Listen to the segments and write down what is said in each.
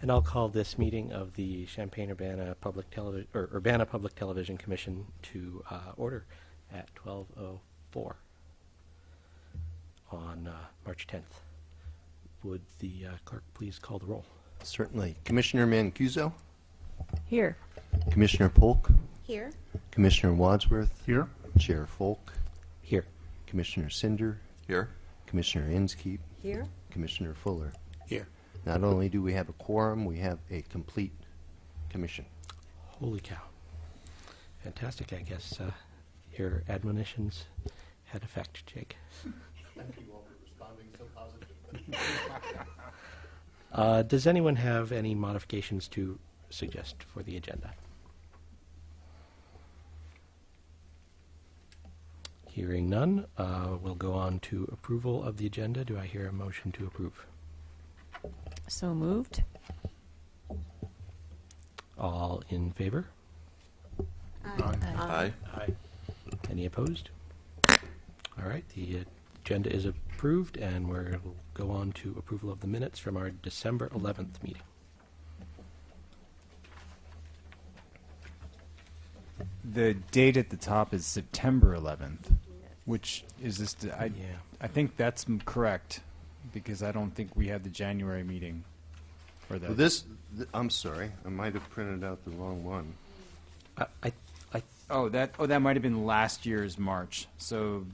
And I'll call this meeting of the Champaign-Urbana Public Urbana Public Television Commission to order at 12:04 on March 10th. Would the clerk please call the roll? Certainly. Commissioner Mancuso? Here. Commissioner Polk? Here. Commissioner Wadsworth? Here. Chair Folk? Here. Commissioner Cinder? Here. Commissioner Inskeep? Here. Commissioner Fuller? Here. Not only do we have a quorum, we have a complete commission. Holy cow. Fantastic. I guess your admonitions had effect, Jake. Thank you all for responding so positively. Does anyone have any modifications to suggest for the agenda? Hearing none, we'll go on to approval of the agenda. Do I hear a motion to approve? So moved. All in favor? Aye. Aye. Any opposed? All right, the agenda is approved, and we'll go on to approval of the minutes from our December 11th meeting. The date at the top is September 11th, which is this. I think that's correct, because I don't think we had the January meeting. Or the Well, I'm sorry, I might have printed out the wrong one. that might have been last year's March. So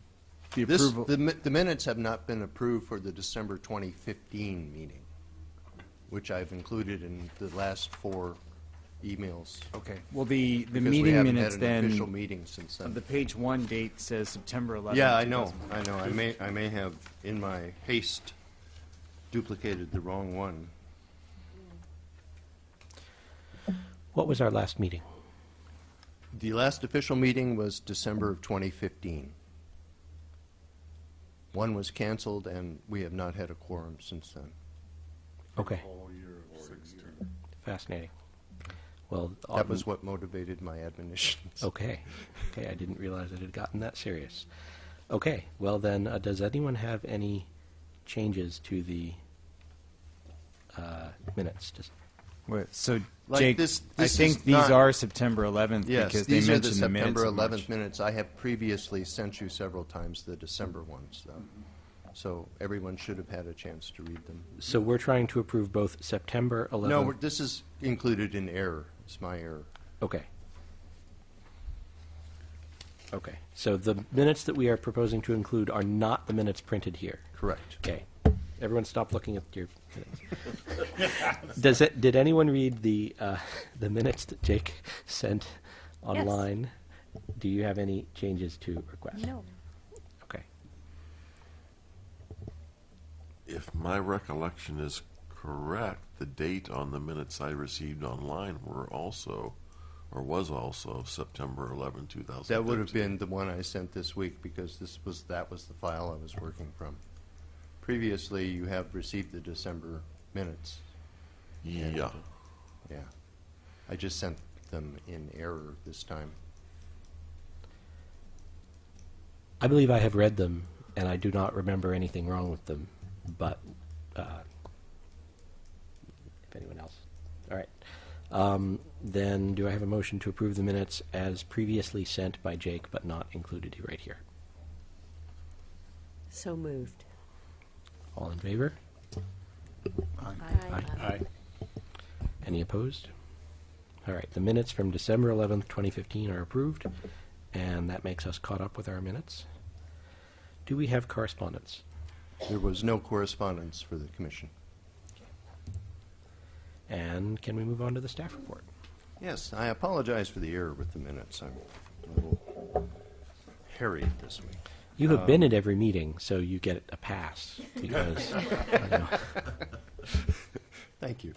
the This, approval. the minutes have not been approved for the December 2015 meeting, which I've included in the last 4 emails. Okay. Well, the Because we meeting haven't minutes had an official then. meeting since then. The page 1 date says September 11th. Yeah, I know. 2000. I may have, in my haste, duplicated the wrong one. What was our last meeting? The last official meeting was December of 2015. One was canceled, and we have not had a quorum since then. Okay. Fascinating. Well, That was what motivated my admonitions. Okay. Okay, I didn't realize it had gotten that serious. Okay, well then, does anyone have any changes to the minutes? Just Wait, so, Like Jake, this I is think these not- are September 11th Yes, because they these are the mentioned the minutes September of March. 11th minutes. I have previously sent you several times the December ones, though. So everyone should have had a chance to read them. so we're trying to approve both September 11th. No, this is included in error. It's my error. Okay. Okay. So the minutes that we are proposing to include are not the minutes printed here. Correct. Okay. Everyone stop looking at your minutes. Did anyone read the minutes that Jake sent online? Do you have any changes to request? No. Okay. If my recollection is correct, the date on the minutes I received online was also September 11, 2013. That would have been the one I sent this week because that was the file I was working from. Previously, you have received the December minutes. Yeah. Yeah. I just sent them in error this time. I believe I have read them, and I do not remember anything wrong with them, but if anyone else. All right. Then do I have a motion to approve the minutes as previously sent by Jake but not included right here? So moved. All in favor? Aye. Aye. Any opposed? All right, the minutes from December 11th, 2015 are approved, and that makes us caught up with our minutes. Do we have correspondence? There was no correspondence for the commission. And can we move on to the staff report? Yes, I apologize for the error with the minutes. I'm a little harried this week. You have been at every meeting, so you get a pass because. Thank you.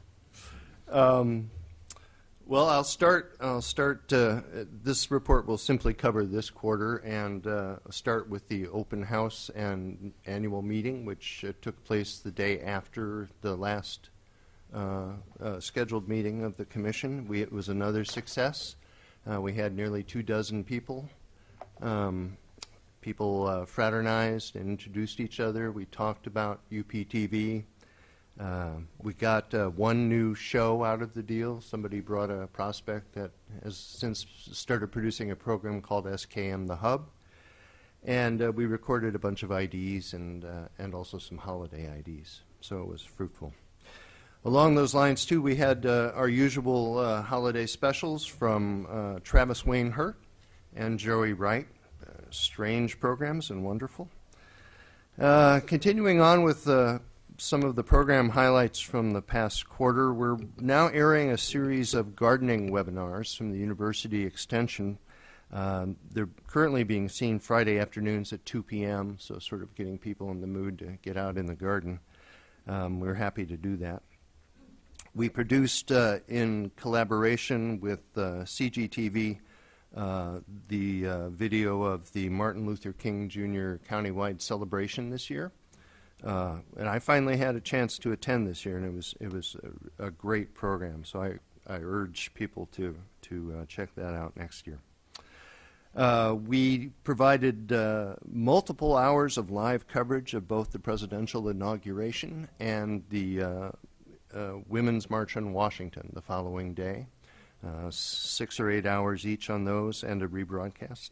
Well, I'll start. This report will simply cover this quarter and start with the open house and annual meeting, which took place the day after the last scheduled meeting of the commission. It was another success. We had nearly 24 people. People fraternized and introduced each other. We talked about UPTV. We got one new show out of the deal. Somebody brought a prospect that has since started producing a program called SKM The Hub. And we recorded a bunch of IDs and also some holiday IDs. So it was fruitful. Along those lines, too, we had our usual holiday specials from Travis Wayne Hurt and Joey Wright. Strange programs and wonderful. Continuing on with some of the program highlights from the past quarter, we're now airing a series of gardening webinars from the University Extension. They're currently being seen Friday afternoons at 2 p.m., so sort of getting people in the mood to get out in the garden. We're happy to do that. We produced, in collaboration with CGTV, the video of the Martin Luther King Jr. countywide celebration this year. And I finally had a chance to attend this year, and it was a great program. So I urge people to check that out next year. We provided multiple hours of live coverage of both the presidential inauguration and the Women's March on Washington the following day. 6 or 8 hours each on those, and a rebroadcast.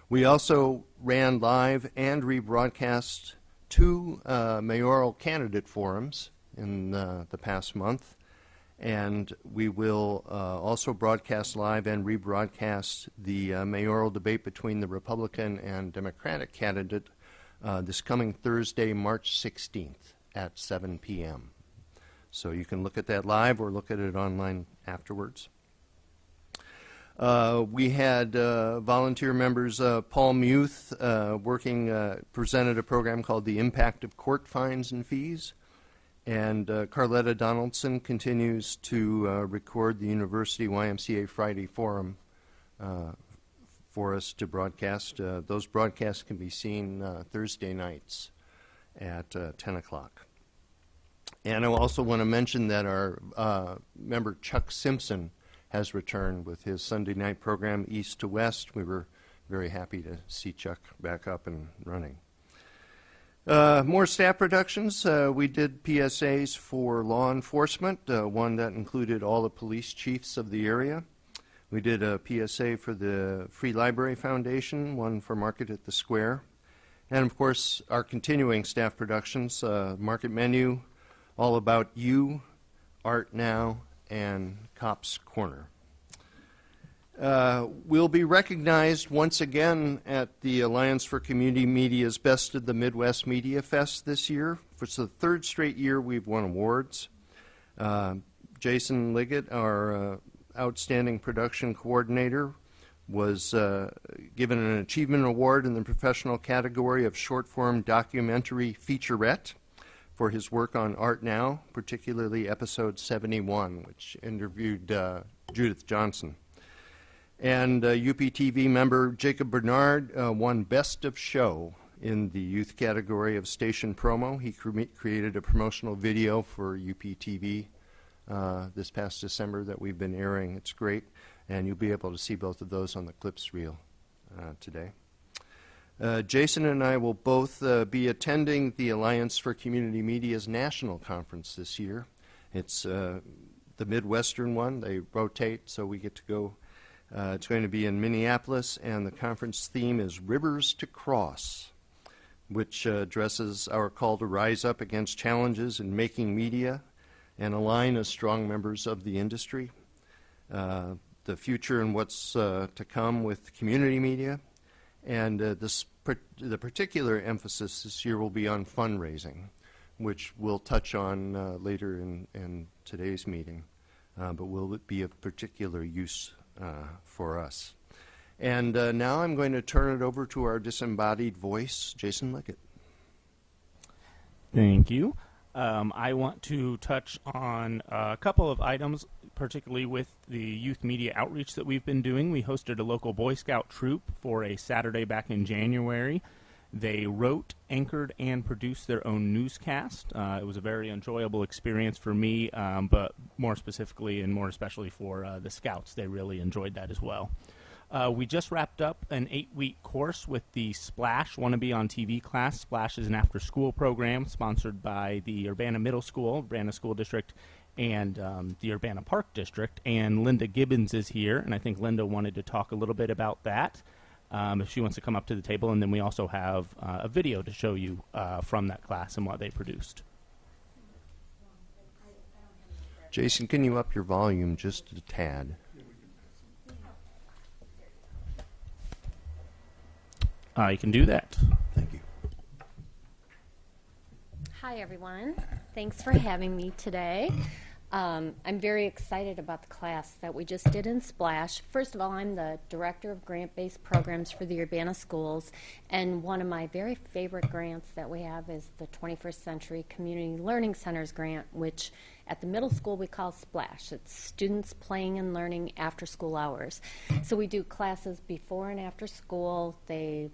We also ran live and rebroadcast 2 mayoral candidate forums in the past month, and we will also broadcast live and rebroadcast the mayoral debate between the Republican and Democratic candidate this coming Thursday, March 16th at 7 p.m. So you can look at that live or look at it online afterwards. We had volunteer members, Paul Muth, presented a program called The Impact of Court Fines and Fees, and Carletta Donaldson continues to record the University YMCA Friday Forum for us to broadcast. Those broadcasts can be seen Thursday nights at 10 o'clock. And I also want to mention that our member Chuck Simpson has returned with his Sunday night program, East to West. We were very happy to see Chuck back up and running. More staff reductions. We did PSAs for law enforcement, one that included all the police chiefs of the area. We did a PSA for the Free Library Foundation, one for Market at the Square. And, of course, our continuing staff productions, Market Menu, All About You, Art Now, and Cops Corner. We'll be recognized once again at the Alliance for Community Media's Best of the Midwest Media Fest this year. For the 3rd straight year we've won awards. Jason Liggett, our outstanding production coordinator, was given an achievement award in the professional category of short-form documentary featurette for his work on Art Now, particularly episode 71, which interviewed Judith Johnson. And UPTV member Jacob Bernard won Best of Show in the youth category of station promo. He created a promotional video for UPTV this past December that we've been airing. It's great, and you'll be able to see both of those on the clips reel today. Jason and I will both be attending the Alliance for Community Media's national conference this year. It's the Midwestern one. They rotate, so we get to go. It's going to be in Minneapolis, and the conference theme is Rivers to Cross, which addresses our call to rise up against challenges in making media and align as strong members of the industry. The future and what's to come with community media. And the particular emphasis this year will be on fundraising, which we'll touch on later in today's meeting, but will be of particular use for us. And now I'm going to turn it over to our disembodied voice, Jason Liggett. Thank you. I want to touch on a couple of items, particularly with the youth media outreach that we've been doing. We hosted a local Boy Scout troop for a Saturday back in January. They wrote, anchored, and produced their own newscast. It was a very enjoyable experience for me, but more specifically and more especially for the Scouts. They really enjoyed that as well. We just wrapped up an 8-week course with the Splash Wannabe on TV class. Splash is an after-school program sponsored by the Urbana Middle School, Urbana School District, and the Urbana Park District. And Linda Gibbons is here, and I think Linda wanted to talk a little bit about that, if she wants to come up to the table. And then we also have a video to show you from that class and what they produced. Jason, can you up your volume just a tad? You can do that. Thank you. Hi, everyone. Thanks for having me today. I'm very excited about the class that we just did in Splash. First of all, I'm the Director of Grant-Based Programs for the Urbana Schools, and one of my very favorite grants that we have is the 21st Century Community Learning Centers grant, which at the middle school we call Splash. It's students playing and learning after school hours. So we do classes before and after school. They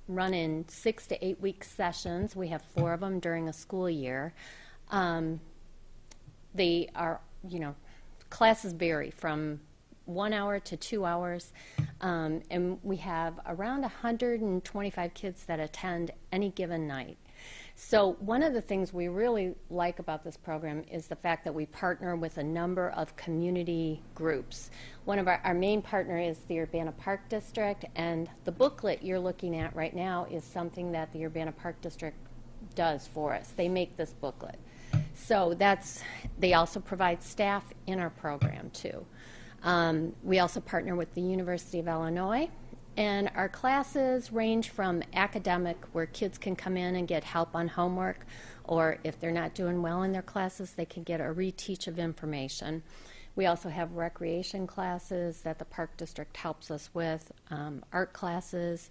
run in 6 to 8 week sessions. We have 4 of them during a school year. They are, classes vary from 1 hour to 2 hours, and we have around 125 kids that attend any given night. So one of the things we really like about this program is the fact that we partner with a number of community groups. One of our main partner is the Urbana Park District, and the booklet you're looking at right now is something that the Urbana Park District does for us. They make this booklet. So they also provide staff in our program too. We also partner with the University of Illinois. And our classes range from academic, where kids can come in and get help on homework, or if they're not doing well in their classes, they can get a reteach of information. We also have recreation classes that the Park District helps us with, art classes.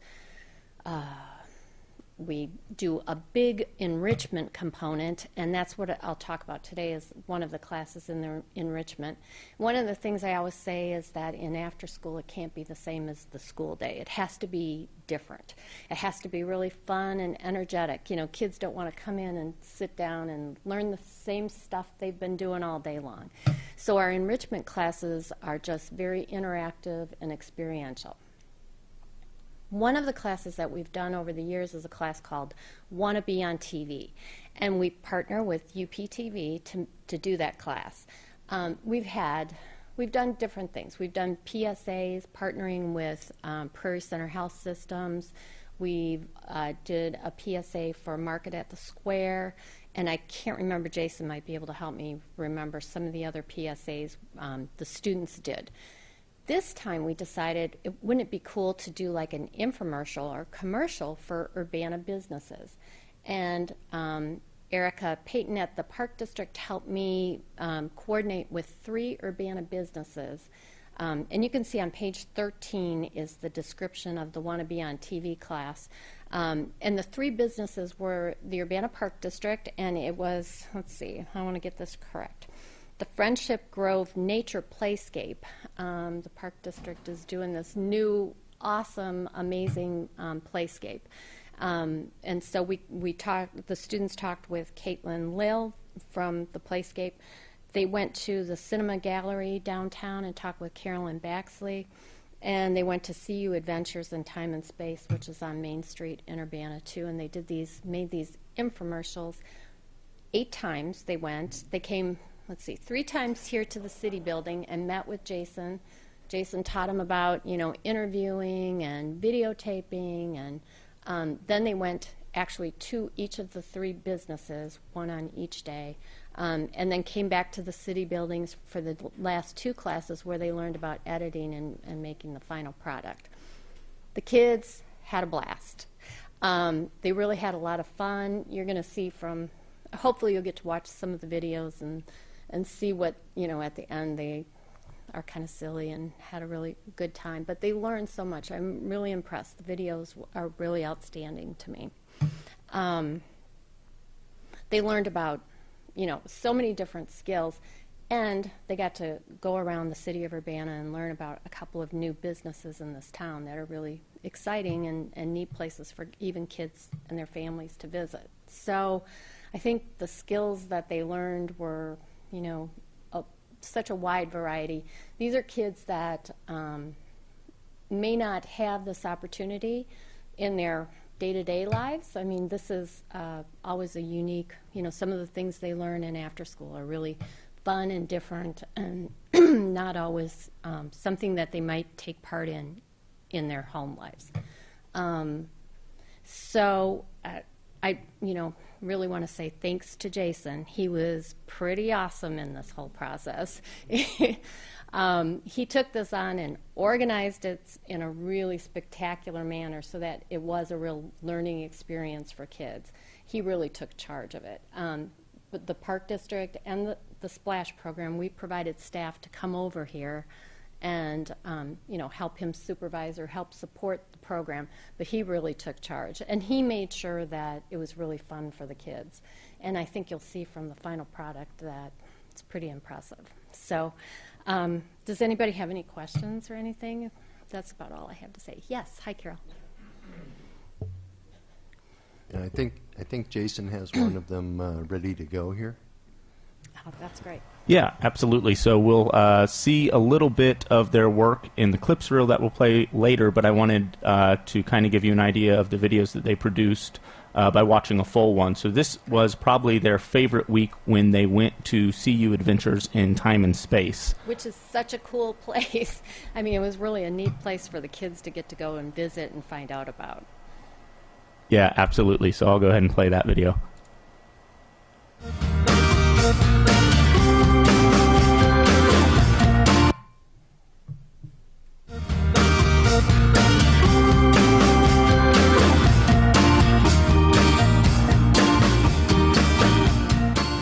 We do a big enrichment component, and that's what I'll talk about today is one of the classes in the enrichment. One of the things I always say is that in after school, it can't be the same as the school day. It has to be different. It has to be really fun and energetic. Kids don't want to come in and sit down and learn the same stuff they've been doing all day long. So our enrichment classes are just very interactive and experiential. One of the classes that we've done over the years is a class called Wannabe on TV, and we partner with UPTV to do that class. We've done different things. We've done PSAs, partnering with Prairie Center Health Systems. We did a PSA for Market at the Square, and I can't remember, Jason might be able to help me remember some of the other PSAs the students did. This time we decided, wouldn't it be cool to do like an infomercial or commercial for Urbana businesses? And Erica Payton at the Park District helped me coordinate with 3 Urbana businesses. And you can see on page 13 is the description of the Wannabe on TV class. And the 3 businesses were the Urbana Park District, and it was, let's see, I want to get this correct. The Friendship Grove Nature Playscape. The Park District is doing this new, awesome, amazing playscape. And so the students talked with Caitlin Lill from the playscape. They went to the Cinema Gallery downtown and talked with Carolyn Baxley. And they went to CU Adventures in Time and Space, which is on Main Street in Urbana too. And they made these infomercials. 8 times they went. They came, 3 times here to the city building and met with Jason. Jason taught them about, interviewing and videotaping, and then they went actually to each of the 3 businesses, one on each day, and then came back to the city buildings for the last 2 classes where they learned about editing and making the final product. The kids had a blast. They really had a lot of fun. You're going to see hopefully you'll get to watch some of the videos and see what, at the end they are kind of silly and had a really good time. But they learned so much. I'm really impressed. The videos are really outstanding to me. They learned about, so many different skills, and they got to go around the city of Urbana and learn about a couple of new businesses in this town that are really exciting and neat places for even kids and their families to visit. So I think the skills that they learned were, such a wide variety. These are kids that may not have this opportunity in their day-to-day lives. I mean, this is always a unique, some of the things they learn in after school are really fun and different and not always something that they might take part in their home lives. So I really want to say thanks to Jason. He was pretty awesome in this whole process. He took this on and organized it in a really spectacular manner so that it was a real learning experience for kids. He really took charge of it. But the Park District and the Splash program, we provided staff to come over here and help him supervise or help support the program, but he really took charge. And he made sure that it was really fun for the kids. And I think you'll see from the final product that it's pretty impressive. So does anybody have any questions or anything? That's about all I have to say. Yes, hi, Carol. And I think Jason has one of them ready to go here. Oh, that's great. Yeah, absolutely. So we'll see a little bit of their work in the clips reel that we'll play later, but I wanted to kind of give you an idea of the videos that they produced by watching a full one. So this was probably their favorite week when they went to CU Adventures in Time and Space. Which is such a cool place. I mean, it was really a neat place for the kids to get to go and visit and find out about. Yeah, absolutely. So I'll go ahead and play that video.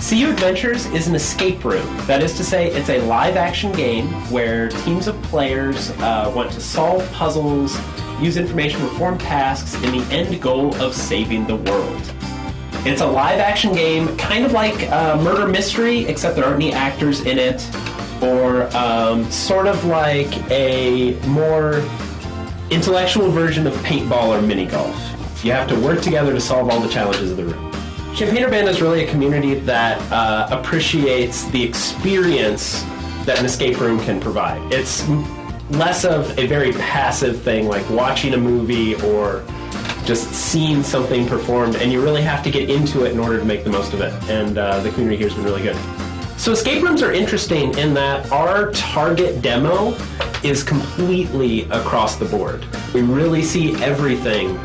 CU Adventures is an escape room. That is to say, it's a live-action game where teams of players want to solve puzzles, use information to perform tasks in the end goal of saving the world. It's a live-action game, kind of like Murder Mystery, except there aren't any actors in it, or sort of like a more intellectual version of paintball or mini-golf. You have to work together to solve all the challenges of the room. Champaign-Urbana is really a community that appreciates the experience that an escape room can provide. It's less of a very passive thing like watching a movie or just seeing something performed, and you really have to get into it in order to make the most of it, and the community here has been really good. So escape rooms are interesting in that our target demo is completely across the board. We really see everything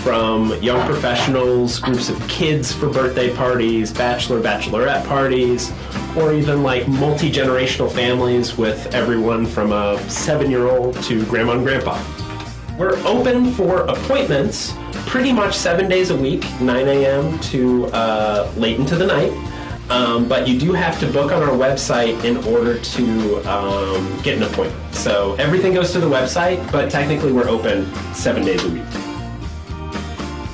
from young professionals, groups of kids for birthday parties, bachelorette parties, or even like multi-generational families with everyone from a 7-year-old to grandma and grandpa. We're open for appointments pretty much 7 days a week, 9 a.m. to late into the night. But you do have to book on our website in order to get an appointment. So everything goes to the website, but technically we're open 7 days a week.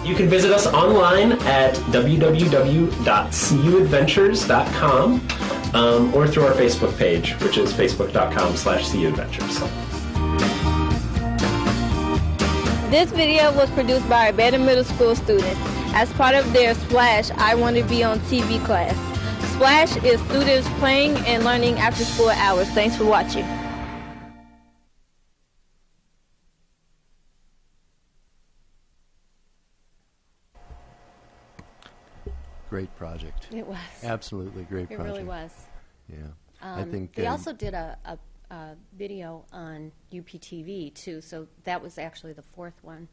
You can visit us online at www.cuadventures.com or through our Facebook page, which is facebook.com/cuadventures. This video was produced by Urbana Middle School students as part of their Splash I Want to Be on TV class. Splash is students playing and learning after school hours. Thanks for watching. Great project. It was. Absolutely great It project. really was. Yeah. I think They also did a video on UPTV, too, so that was actually the fourth one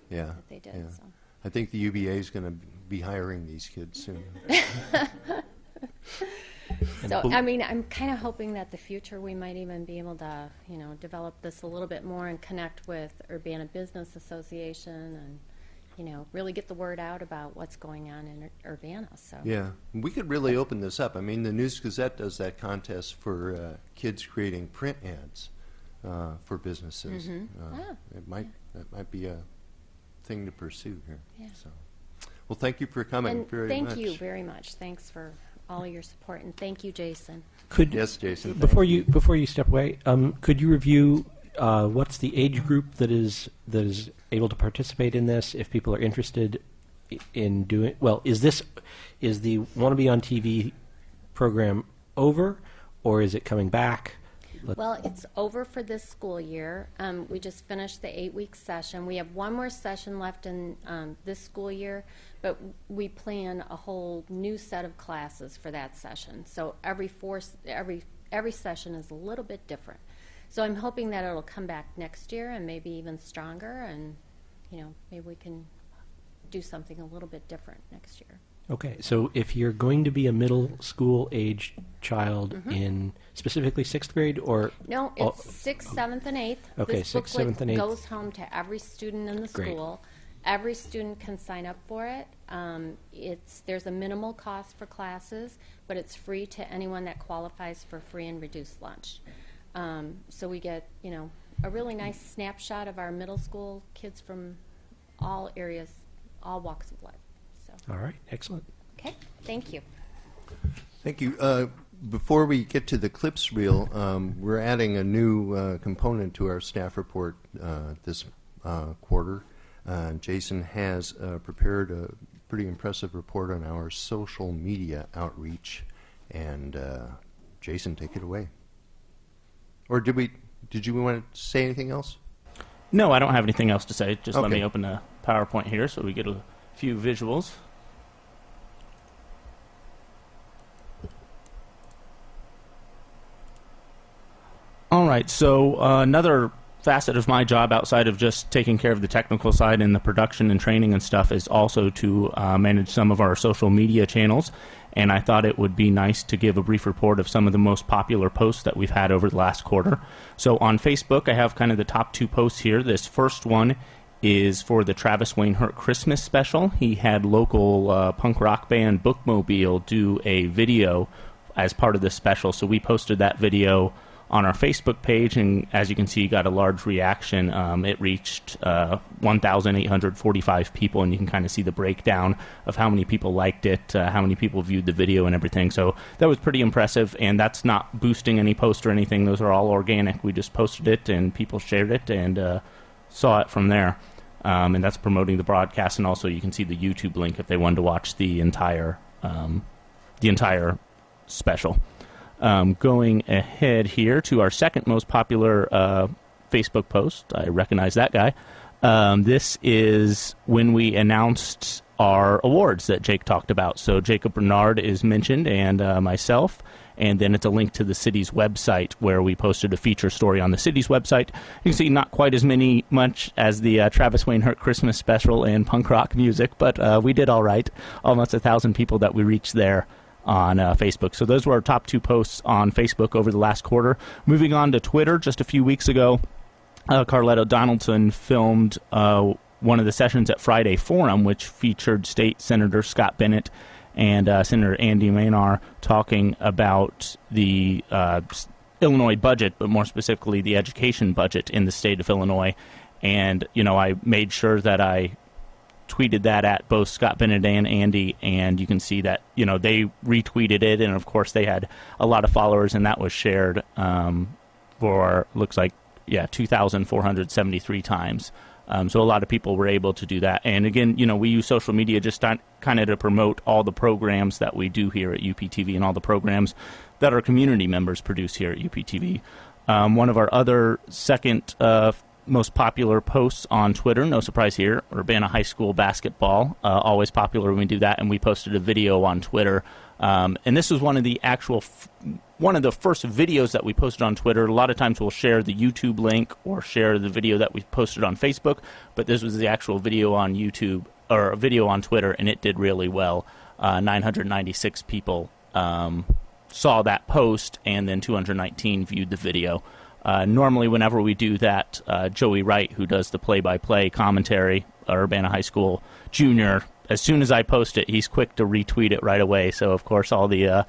yeah, that they did. yeah. So. I think the UBA is going to be hiring these kids soon. So, I mean, I'm kind of hoping that the future we might even be able to, develop this a little bit more and connect with Urbana Business Association and, really get the word out about what's going on in Urbana. So. Yeah, we could really open this up. I mean, the News Gazette does that contest for kids creating print ads for businesses. That might be a thing to pursue here. Yeah. So, well, thank you for coming And very thank much. you very much. Thanks for all your support, and thank you, Jason. Yes, Jason. Before you step away, could you review what's the age group that is able to participate in this? If people are interested in doing is the Want to Be on TV program over, or is it coming back? Well, it's over for this school year. We just finished the 8-week session. We have one more session left in this school year, but we plan a whole new set of classes for that session. So every session is a little bit different. So I'm hoping that it'll come back next year and maybe even stronger, and maybe we can do something a little bit different next year. Okay, so if you're going to be a middle school age child in specifically 6th grade or... No, it's 6th, 7th, and 8th. Okay, this 6th, 7th, and 8th. Goes home to every student in the school. Every student can sign up for it. There's a minimal cost for classes, but it's free to anyone that qualifies for free and reduced lunch. So we get, a really nice snapshot of our middle school kids from all areas, all walks of life. All right, excellent. Okay, thank you. Thank you. Before we get to the clips reel, we're adding a new component to our staff report this quarter. Jason has prepared a pretty impressive report on our social media outreach. And Jason, take it away. Or did you want to say anything else? No, I don't have anything else to say. Just let Okay. me open the PowerPoint here so we get a few visuals. All right, so another facet of my job outside of just taking care of the technical side and the production and training and stuff is also to manage some of our social media channels. And I thought it would be nice to give a brief report of some of the most popular posts that we've had over the last quarter. So on Facebook, I have kind of the top 2 posts here. This first one is for the Travis Wayne Hurt Christmas special. He had local punk rock band Bookmobile do a video as part of this special. So we posted that video on our Facebook page, and as you can see, got a large reaction. It reached 1,845 people, and you can kind of see the breakdown of how many people liked it, how many people viewed the video and everything. So that was pretty impressive, and that's not boosting any post or anything. Those are all organic. We just posted it, and people shared it and saw it from there. And that's promoting the broadcast, and also you can see the YouTube link if they wanted to watch the entire special. Going ahead here to our second most popular Facebook post. I recognize that guy. This is when we announced our awards that Jake talked about. So Jacob Bernard is mentioned, and myself, and then it's a link to the city's website where we posted a feature story on the city's website. You can see not quite as much as the Travis Wayne Hurt Christmas special and punk rock music, but we did all right. Almost 1,000 people that we reached there on Facebook. So those were our top 2 posts on Facebook over the last quarter. Moving on to Twitter, just a few weeks ago, Carletto Donaldson filmed one of the sessions at Friday Forum, which featured State Senator Scott Bennett and Senator Andy Maynard talking about the Illinois budget, but more specifically the education budget in the state of Illinois. And, I made sure that I tweeted that at both Scott Bennett and Andy, and you can see that they retweeted it, and of course they had a lot of followers, and that was shared for looks like 2,473 times. So a lot of people were able to do that, and again, we use social media just kind of to promote all the programs that we do here at UPTV and all the programs that our community members produce here at UPTV. One of our other second most popular posts on Twitter, no surprise here, Urbana High School basketball, always popular when we do that, and we posted a video on Twitter. And this was one of the one of the first videos that we posted on Twitter. A lot of times we'll share the YouTube link or share the video that we posted on Facebook, but this was the actual video on YouTube, or a video on Twitter, and it did really well. 996 people saw that post, and then 219 viewed the video. Normally, whenever we do that, Joey Wright, who does the play-by-play commentary, Urbana High School Junior, as soon as I post it, he's quick to retweet it right away. So, of course, all the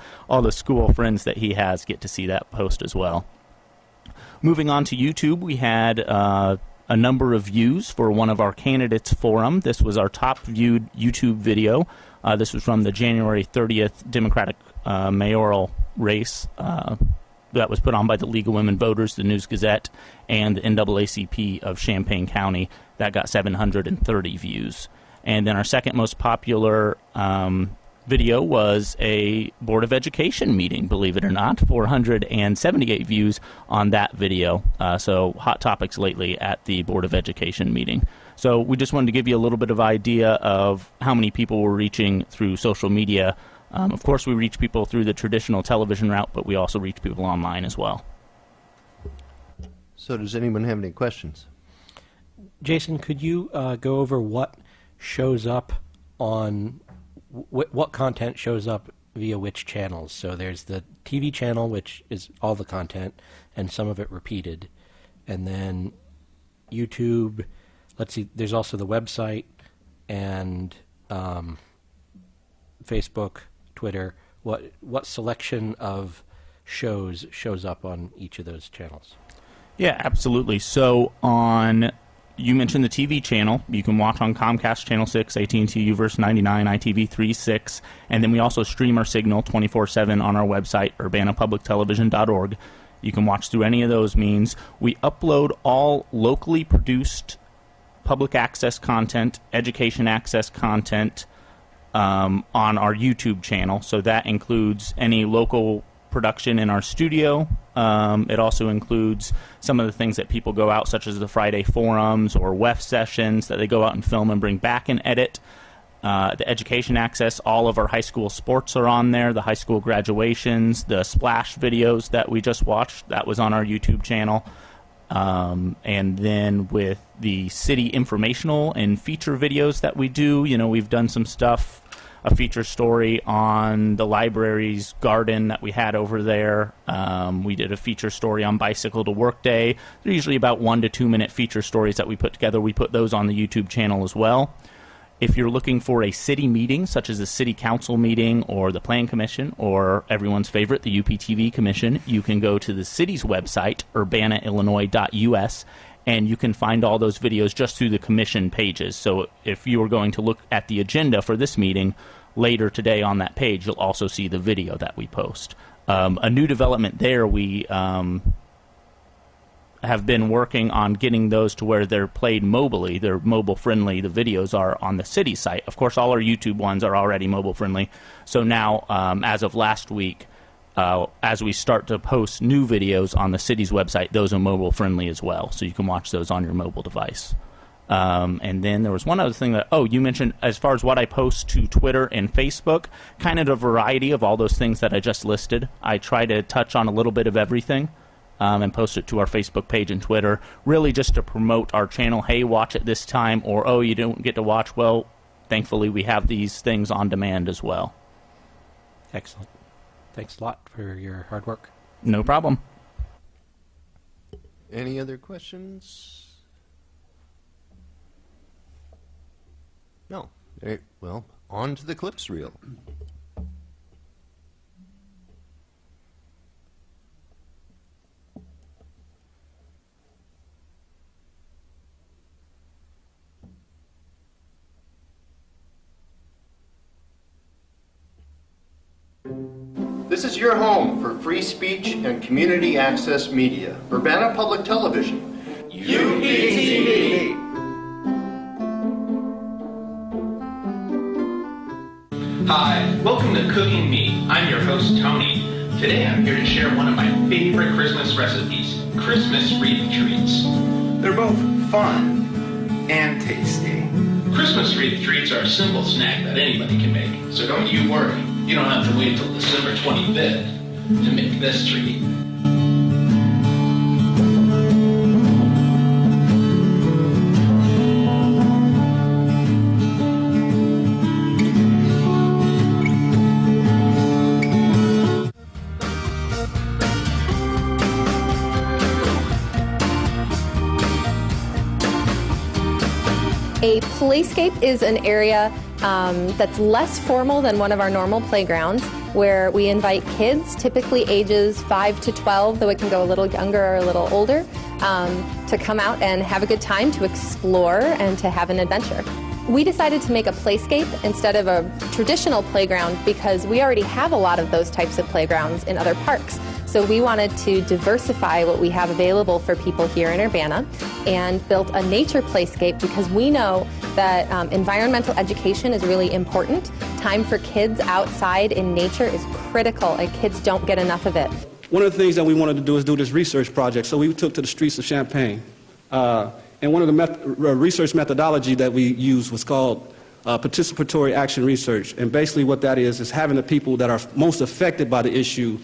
school friends that he has get to see that post as well. Moving on to YouTube, we had a number of views for one of our candidates forum. This was our top viewed YouTube video. This was from the January 30th Democratic mayoral race. That was put on by the League of Women Voters, the News Gazette, and the NAACP of Champaign County. That got 730 views. And then our second most popular video was a Board of Education meeting, believe it or not. 478 views on that video. So hot topics lately at the Board of Education meeting. So we just wanted to give you a little bit of idea of how many people we're reaching through social media. Of course, we reach people through the traditional television route, but we also reach people online as well. So does anyone have any questions? Jason, could you go over what shows up on what content shows up via which channels? So there's the TV channel, which is all the content, and some of it repeated. And then YouTube, let's see, there's also the website and Facebook, Twitter. What selection of shows up on each of those channels? Yeah, absolutely. So you mentioned the TV channel. You can watch on Comcast Channel 6, AT&T UVerse 99, ITV 36, and then we also stream our signal 24/7 on our website, urbanapublictelevision.org. You can watch through any of those means. We upload all locally produced public access content, education access content on our YouTube channel. So that includes any local production in our studio. It also includes some of the things that people go out, such as the Friday forums or WEF sessions that they go out and film and bring back and edit. The education access, all of our high school sports are on there, the high school graduations, the splash videos that we just watched, that was on our YouTube channel. And then with the city informational and feature videos that we do, we've done some stuff, a feature story on the library's garden that we had over there. We did a feature story on Bicycle to Work Day. They're usually about 1 to 2 minute feature stories that we put together. We put those on the YouTube channel as well. If you're looking for a city meeting, such as a city council meeting or the Plan Commission or everyone's favorite, the UPTV Commission, you can go to the city's website, urbanaillinois.us, and you can find all those videos just through the commission pages. So if you were going to look at the agenda for this meeting later today on that page, you'll also see the video that we post. A new development there, we have been working on getting those to where they're played mobilely. They're mobile friendly. The videos are on the city site. Of course, all our YouTube ones are already mobile friendly. So now, as of last week, as we start to post new videos on the city's website, those are mobile friendly as well. So you can watch those on your mobile device. And then there was one other thing that, you mentioned as far as what I post to Twitter and Facebook, kind of a variety of all those things that I just listed. I try to touch on a little bit of everything. And post it to our Facebook page and Twitter, really just to promote our channel. Hey, watch it this time, or you don't get to watch. Well, thankfully we have these things on demand as well. Excellent. Thanks a lot for your hard work. No problem. Any other questions? No. Well, on to the clips reel. This is your home for free speech and community access media. Urbana Public Television. UPTV. Hi, welcome to Cooking Me. I'm your host, Tony. Today I'm here to share one of my favorite Christmas recipes, Christmas wreath treats. They're both fun and tasty. Christmas wreath treats are a simple snack that anybody can make, so don't you worry. You don't have to wait till December 25th to make this treat. A playscape is an area that's less formal than one of our normal playgrounds, where we invite kids, typically ages 5 to 12, though it can go a little younger or a little older, to come out and have a good time, to explore, and to have an adventure. We decided to make a playscape instead of a traditional playground because we already have a lot of those types of playgrounds in other parks. So we wanted to diversify what we have available for people here in Urbana and built a nature playscape because we know that environmental education is really important. Time for kids outside in nature is critical, and kids don't get enough of it. One of the things that we wanted to do is do this research project, so we took to the streets of Champaign. And one of the research methodology that we used was called participatory action research. And basically what that is having the people that are most affected by the issue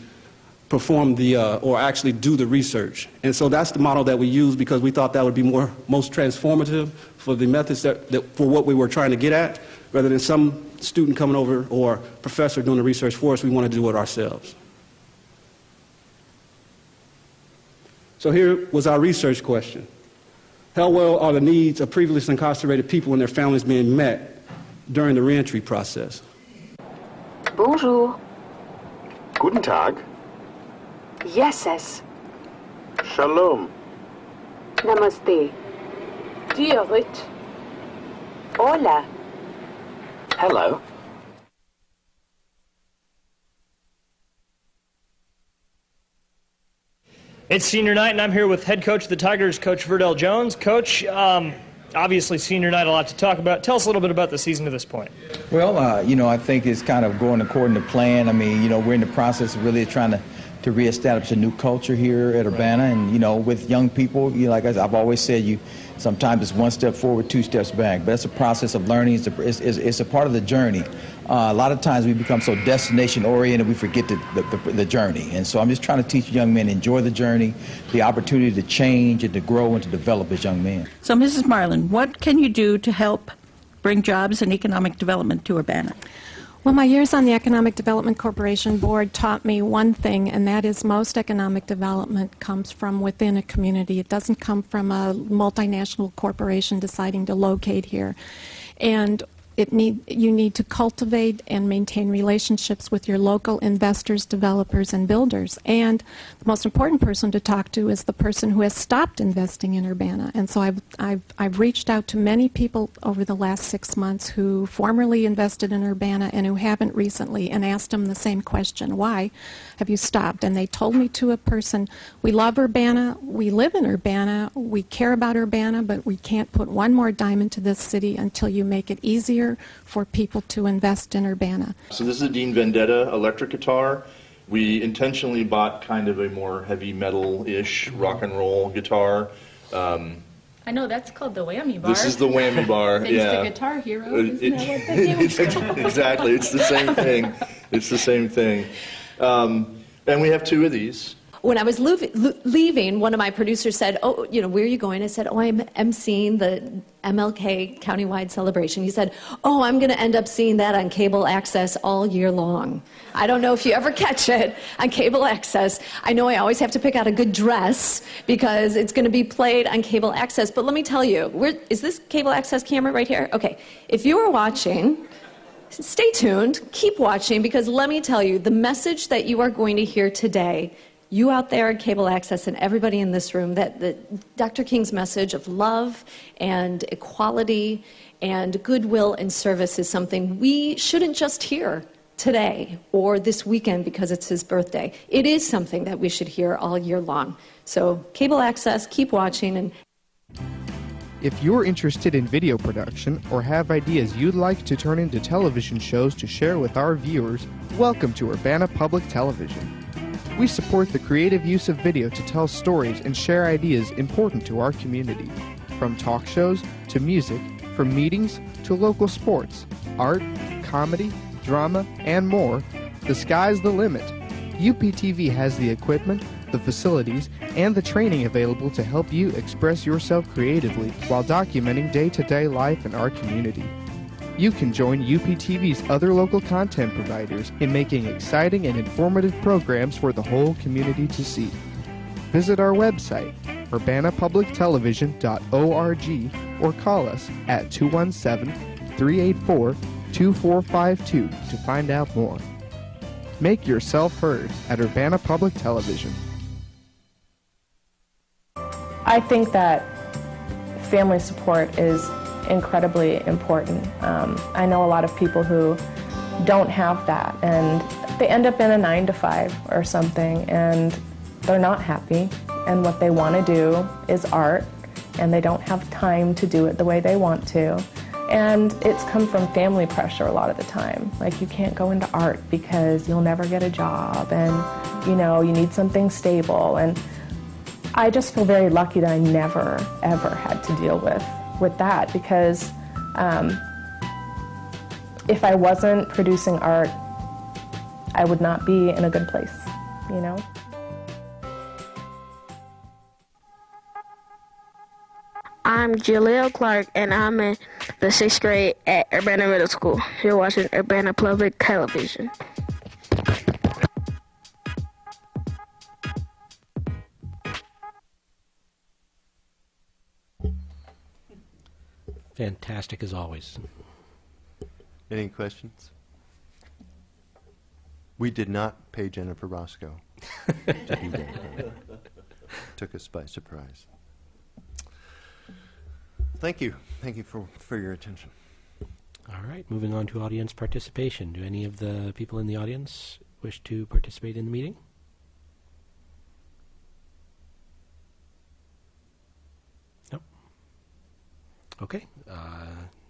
perform or actually do the research. And so that's the model that we use because we thought that would be most transformative for the methods for what we were trying to get at, rather than some student coming over or professor doing the research for us. We want to do it ourselves. So here was our research question. How well are the needs of previously incarcerated people and their families being met during the reentry process? Bonjour. Guten Tag. Yeses. Shalom. Namaste. Diorit. Hola. Hello. It's senior night, and I'm here with head coach of the Tigers, Coach Verdell Jones. Coach, obviously senior night, a lot to talk about. Tell us a little bit about the season to this point. Well, I think it's kind of going according to plan. I mean, we're in the process of really trying to reestablish a new culture here at Urbana, and, with young people, like I've always said, sometimes it's one step forward, two steps back. But it's a process of learning. It's a part of the journey. A lot of times we become so destination-oriented we forget the journey. And so I'm just trying to teach young men to enjoy the journey, the opportunity to change and to grow and to develop as young men. So, Mrs. Marlin, what can you do to help bring jobs and economic development to Urbana? Well, my years on the Economic Development Corporation Board taught me one thing, and that is most economic development comes from within a community. It doesn't come from a multinational corporation deciding to locate here. And you need to cultivate and maintain relationships with your local investors, developers, and builders. And the most important person to talk to is the person who has stopped investing in Urbana. And so I've reached out to many people over the last 6 months who formerly invested in Urbana and who haven't recently, and asked them the same question: why have you stopped? And they told me to a person, we love Urbana, we live in Urbana, we care about Urbana, but we can't put one more dime into this city until you make it easier for people to invest in Urbana. So this is a Dean Vendetta electric guitar. We intentionally bought kind of a more heavy metal-ish rock and roll guitar. I know, that's called the whammy bar. This is the whammy bar. Thanks yeah. to Guitar Hero, isn't that what the name is called? Exactly, it's the same thing. It's the same thing. And we have 2 of these. When I was leaving, one of my producers said, oh, where are you going? I said, oh, I'm emceeing the MLK countywide celebration. He said, oh, I'm going to end up seeing that on cable access all year long. I don't know if you ever catch it on cable access. I know I always have to pick out a good dress because it's going to be played on cable access. But let me tell you, is this cable access camera right here? Okay, if you are watching, stay tuned, keep watching, because let me tell you, the message that you are going to hear today, you out there at cable access and everybody in this room, that Dr. King's message of love and equality and goodwill and service is something we shouldn't just hear today or this weekend because it's his birthday. It is something that we should hear all year long. So cable access, keep watching. And if you're interested in video production or have ideas you'd like to turn into television shows to share with our viewers, welcome to Urbana Public Television. We support the creative use of video to tell stories and share ideas important to our community. From talk shows to music, from meetings to local sports, art, comedy, drama, and more, the sky's the limit. UPTV has the equipment, the facilities, and the training available to help you express yourself creatively while documenting day-to-day life in our community. You can join UPTV's other local content providers in making exciting and informative programs for the whole community to see. Visit our website, urbanapublictelevision.org, or call us at 217-384-2452 to find out more. Make yourself heard at Urbana Public Television. I think that family support is incredibly important. I know a lot of people who don't have that, and they end up in a 9-to-5 or something, and they're not happy, and what they want to do is art, and they don't have time to do it the way they want to. And it's come from family pressure a lot of the time. Like, you can't go into art because you'll never get a job, and you know, you need something stable. And I just feel very lucky that I never, ever had to deal with that, because if I wasn't producing art, I would not be in a good place, you know? I'm Jaleel Clark, and I'm in the 6th grade at Urbana Middle School. You're watching Urbana Public Television. Fantastic as always. Any questions? We did not pay Jennifer Roscoe to do that. Took us by surprise. Thank you. Thank you for your attention. All right, moving on to audience participation. Do any of the people in the audience wish to participate in the meeting? No. Okay,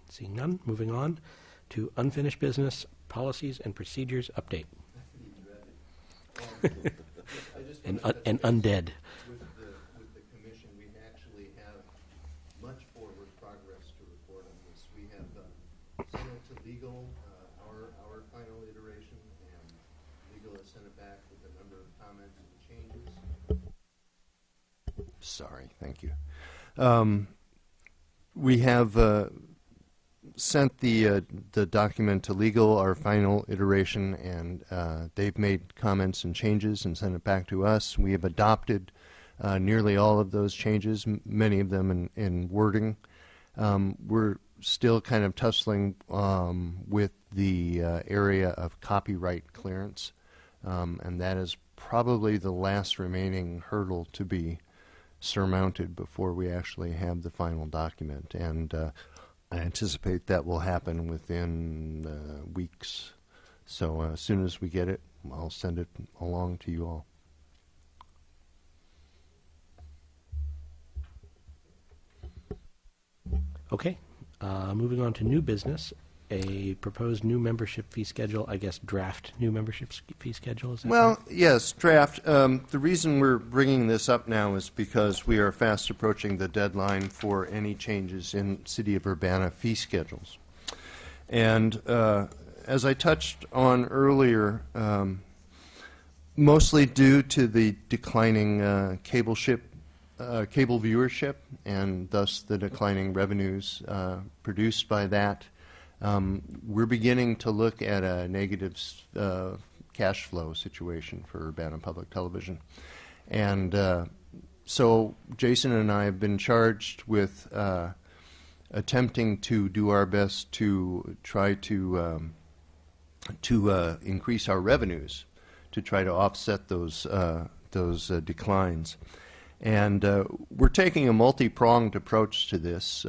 seeing none, moving on to unfinished business, policies and procedures update. and undead. With the commission, we actually have much forward progress to report on this. We have sent it to legal, our final iteration, and legal has sent it back with a number of comments and changes. Sorry, thank you. We have sent the document to legal, our final iteration, and they've made comments and changes and sent it back to us. We have adopted nearly all of those changes, many of them in wording. We're still kind of tussling with the area of copyright clearance, and that is probably the last remaining hurdle to be surmounted before we actually have the final document. And I anticipate that will happen within weeks. So as soon as we get it, I'll send it along to you all. Okay, moving on to new business, a proposed new membership fee schedule, I guess draft new membership fee schedule, is that Well, correct? yes, draft. The reason we're bringing this up now is because we are fast approaching the deadline for any changes in City of Urbana fee schedules. And as I touched on earlier, mostly due to the declining cable viewership and thus the declining revenues produced by that, we're beginning to look at a negative cash flow situation for Urbana Public Television. And so Jason and I have been charged with attempting to do our best to try to increase our revenues to try to offset those declines. And we're taking a multi-pronged approach to this.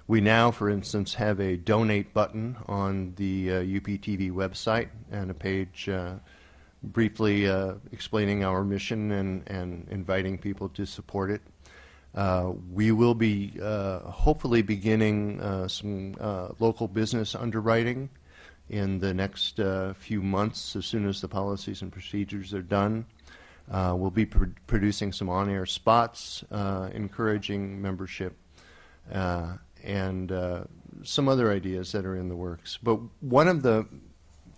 We now, for instance, have a donate button on the UPTV website and a page briefly explaining our mission and inviting people to support it. We will be hopefully beginning some local business underwriting in the next few months as soon as the policies and procedures are done. We'll be producing some on-air spots encouraging membership and some other ideas that are in the works. But one of the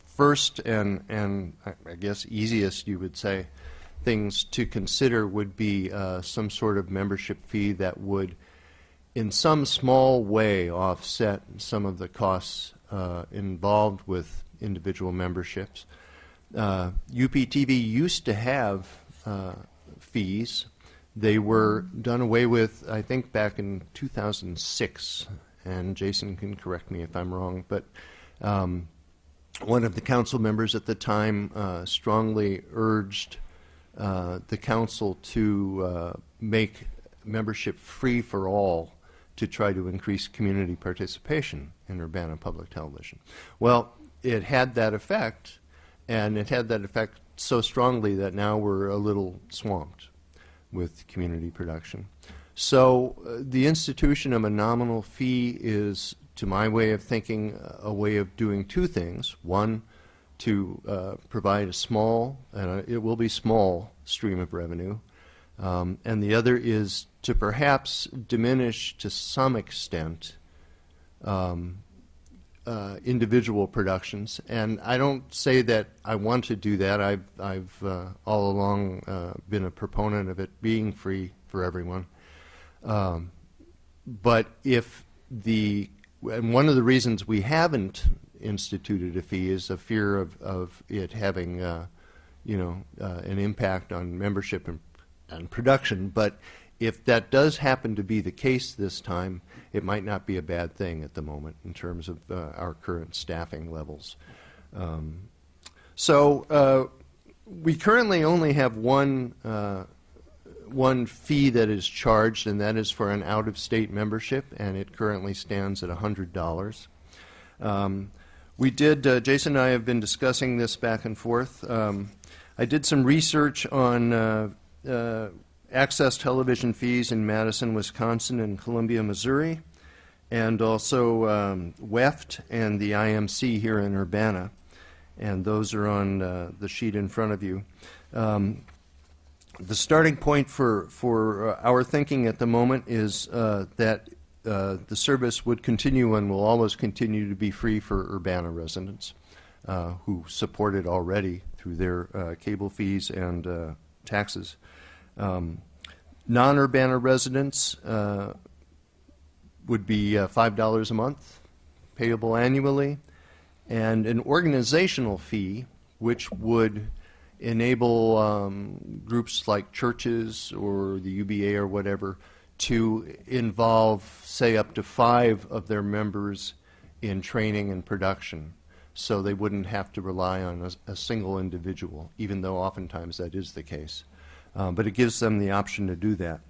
first and I guess easiest, you would say, things to consider would be some sort of membership fee that would in some small way offset some of the costs involved with individual memberships. UPTV used to have fees. They were done away with, I think, back in 2006, and Jason can correct me if I'm wrong, but one of the council members at the time strongly urged the council to make membership free for all to try to increase community participation in Urbana Public Television. Well, it had that effect, and it had that effect so strongly that now we're a little swamped with community production. So the institution of a nominal fee is to my way of thinking, a way of doing two things. One, to provide a small, and it will be small, stream of revenue. And the other is to perhaps diminish to some extent individual productions. And I don't say that I want to do that. I've all along been a proponent of it being free for everyone. But if and one of the reasons we haven't instituted a fee is a fear of it having, an impact on membership and production. But if that does happen to be the case this time, it might not be a bad thing at the moment in terms of our current staffing levels. So we currently only have one fee that is charged, and that is for an out-of-state membership, and it currently stands at $100. We did, Jason and I have been discussing this back and forth. I did some research on access television fees in Madison, Wisconsin, and Columbia, Missouri, and also WEFT and the IMC here in Urbana, and those are on the sheet in front of you. The starting point for our thinking at the moment is that the service would continue and will always continue to be free for Urbana residents who support it already through their cable fees and taxes. Non-Urbana residents would be $5 a month, payable annually, and an organizational fee which would enable groups like churches or the UBA or whatever to involve, say, up to 5 of their members in training and production, so they wouldn't have to rely on a single individual, even though oftentimes that is the case. But it gives them the option to do that.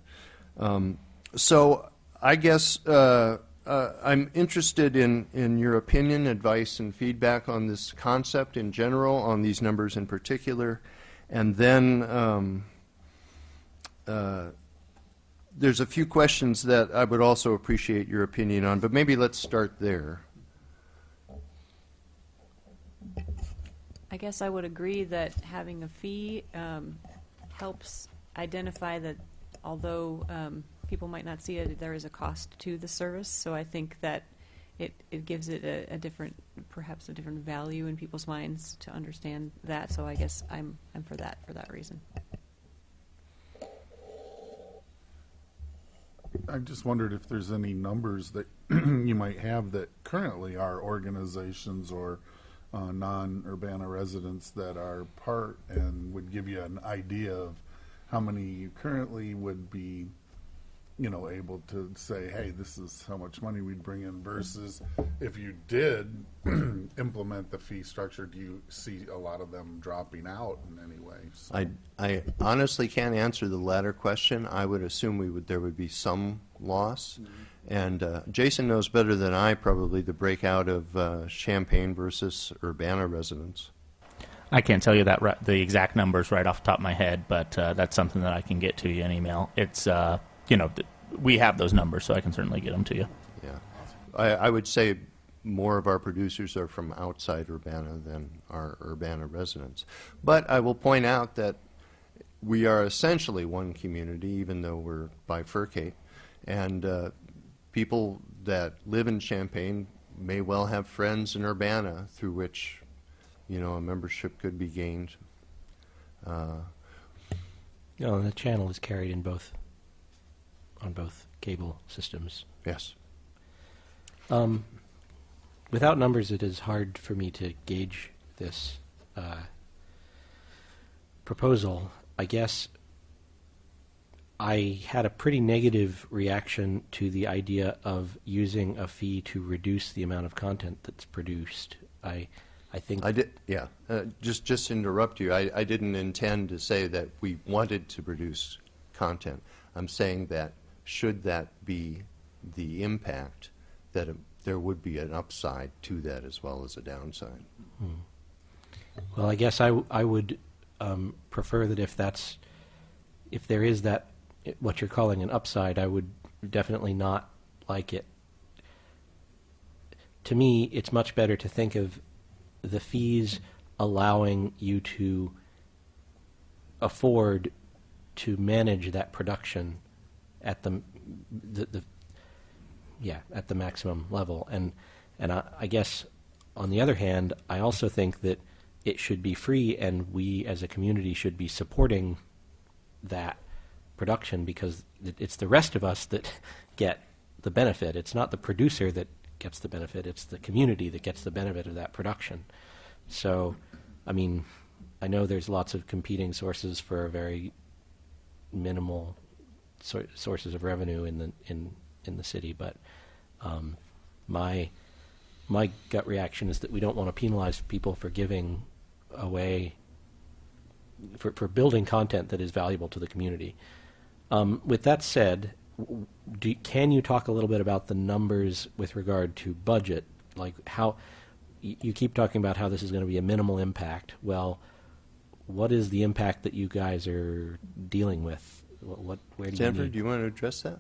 So I guess I'm interested in your opinion, advice, and feedback on this concept in general, on these numbers in particular, and then there's a few questions that I would also appreciate your opinion on, but maybe let's start there. I guess I would agree that having a fee helps identify that although people might not see it, there is a cost to the service. So I think that it gives it a different, perhaps a different value in people's minds to understand that. So I guess I'm for that reason. I just wondered if there's any numbers that you might have that currently are organizations or non-Urbana residents that are part and would give you an idea of how many you currently would be, able to say, hey, this is how much money we'd bring in, versus if you did implement the fee structure, do you see a lot of them dropping out in any way? So. I honestly can't answer the latter question. I would assume there would be some loss. Mm-hmm. And Jason knows better than I probably the breakout of Champaign versus Urbana residents. I can't tell you the exact numbers right off the top of my head, but that's something that I can get to you in email. It's we have those numbers, so I can certainly get them to you. Yeah, I would say more of our producers are from outside Urbana than our Urbana residents. But I will point out that we are essentially one community, even though we're bifurcate, and people that live in Champaign may well have friends in Urbana through which a membership could be gained. The channel is carried on both cable systems. Yes. Without numbers, it is hard for me to gauge this proposal. I guess I had a pretty negative reaction to the idea of using a fee to reduce the amount of content that's produced. I think I did. Yeah. Just to interrupt you, I didn't intend to say that we wanted to produce content. I'm saying that should that be the impact, that there would be an upside to that as well as a downside. Well, I guess I would prefer that if there is that what you're calling an upside, I would definitely not like it to me, it's much better to think of the fees allowing you to afford to manage that production at the at the maximum level. And I guess on the other hand, I also think that it should be free, and we as a community should be supporting that production, because it's the rest of us that get the benefit. It's not the producer that gets the benefit, it's the community that gets the benefit of that production. So, I mean, I know there's lots of competing sources for very minimal sources of revenue in the city, but my gut reaction is that we don't want to penalize people for giving away, for building content that is valuable to the community. With that said, can you talk a little bit about the numbers with regard to budget? Like, how you keep talking about how this is going to be a minimal impact. Well, what is the impact that you guys are dealing with? Where do Jennifer, you need? do you want to address that?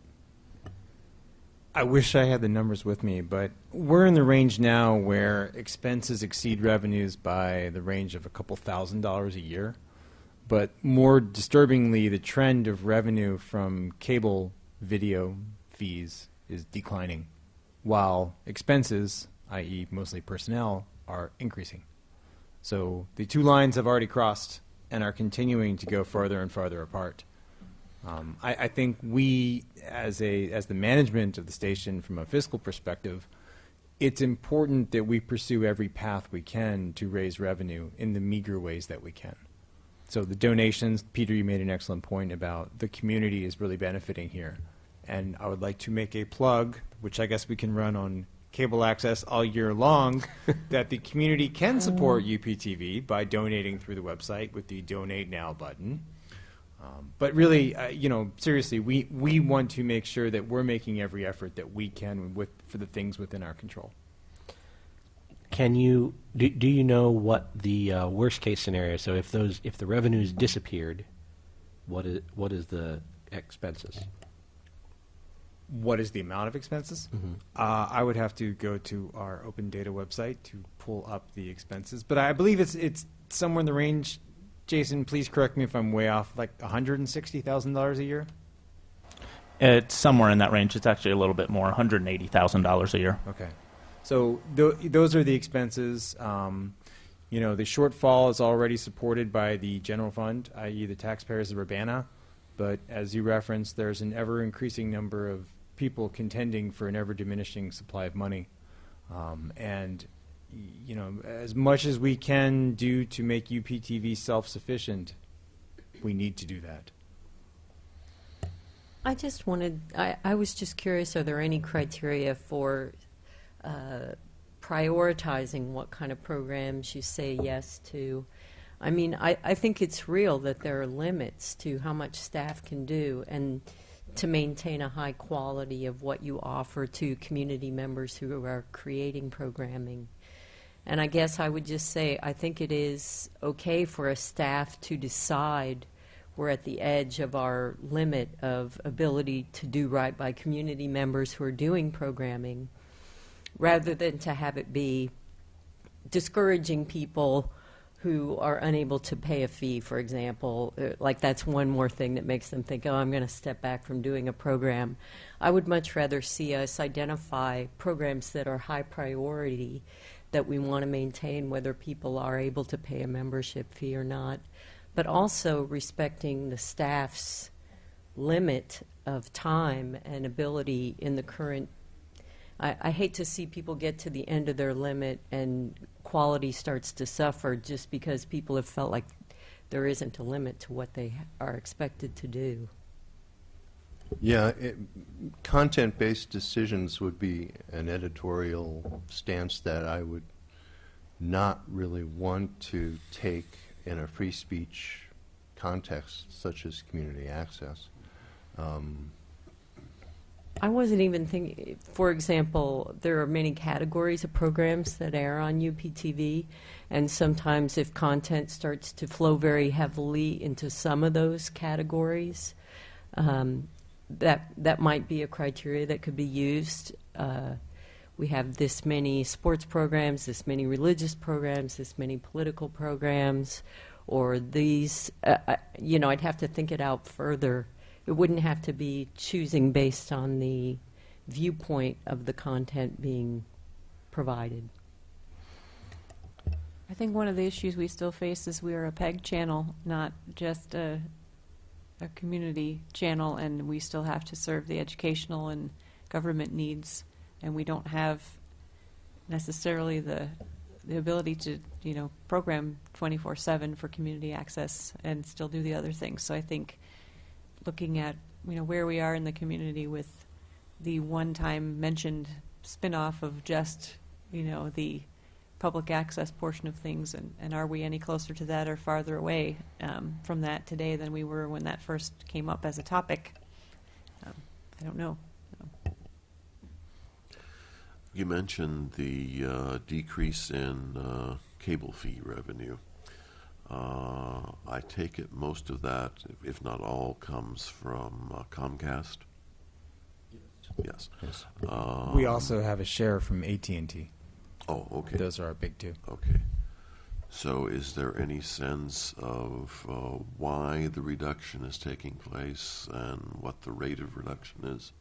I wish I had the numbers with me, but we're in the range now where expenses exceed revenues by the range of a couple $1,000s a year. But more disturbingly, the trend of revenue from cable video fees is declining, while expenses, i.e. mostly personnel, are increasing. So the two lines have already crossed and are continuing to go farther and farther apart. I think we, as the management of the station from a fiscal perspective, it's important that we pursue every path we can to raise revenue in the meager ways that we can. So the donations, Peter, you made an excellent point about the community is really benefiting here. And I would like to make a plug, which I guess we can run on cable access all year long, that the community can support UPTV by donating through the website with the Donate Now button. But really, seriously, we want to make sure that we're making every effort that we can for the things within our control. Can you do you know what the worst case scenario? So if the revenues disappeared, what is the expenses? What is the amount of expenses? Mm-hmm. I would have to go to our open data website to pull up the expenses, but I believe it's somewhere in the range. Jason, please correct me if I'm way off. Like $160,000 a year. It's somewhere in that range. It's actually a little bit more, $180,000 a year. Okay. So those are the expenses. The shortfall is already supported by the general fund, i.e. the taxpayers of Urbana. But as you referenced, there's an ever-increasing number of people contending for an ever-diminishing supply of money. As much as we can do to make UPTV self-sufficient, we need to do that. I was just curious, are there any criteria for prioritizing what kind of programs you say yes to? I mean, I think it's real that there are limits to how much staff can do and to maintain a high quality of what you offer to community members who are creating programming. And I guess I would just say I think it is okay for a staff to decide we're at the edge of our limit of ability to do right by community members who are doing programming, rather than to have it be discouraging people who are unable to pay a fee, for example. Like that's one more thing that makes them think, oh, I'm going to step back from doing a program. I would much rather see us identify programs that are high priority that we want to maintain whether people are able to pay a membership fee or not, but also respecting the staff's limit of time and ability in the current. I hate to see people get to the end of their limit and quality starts to suffer just because people have felt like there isn't a limit to what they are expected to do. Yeah, content-based decisions would be an editorial stance that I would not really want to take in a free speech context such as community access. I wasn't even thinking, for example, there are many categories of programs that air on UPTV, and sometimes if content starts to flow very heavily into some of those categories, that might be a criteria that could be used. we have this many sports programs, this many religious programs, this many political programs, or these, I'd have to think it out further. It wouldn't have to be choosing based on the viewpoint of the content being provided. I think one of the issues we still face is we are a PEG channel, not just a community channel, and we still have to serve the educational and government needs, and we don't have necessarily the ability to, program 24/7 for community access and still do the other things. So I think looking at, where we are in the community with the one-time mentioned spin-off of just, the public access portion of things, and are we any closer to that or farther away from that today than we were when that first came up as a topic? I don't know. You mentioned the decrease in cable fee revenue. I take it most of that, if not all, comes from Comcast? Yes. We also have a share from AT&T. Oh, okay. Those are our big two. Okay. So is there any sense of why the reduction is taking place and what the rate of reduction is?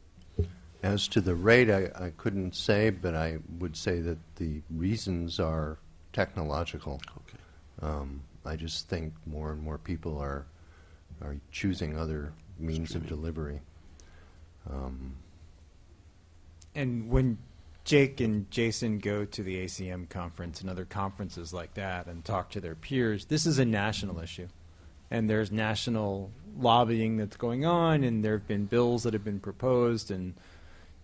As to the rate, I couldn't say, but I would say that the reasons are technological. Okay. I just think more and more people are choosing other means of delivery. And when Jake and Jason go to the ACM conference and other conferences like that and talk to their peers, this is a national issue. And there's national lobbying that's going on, and there have been bills that have been proposed, and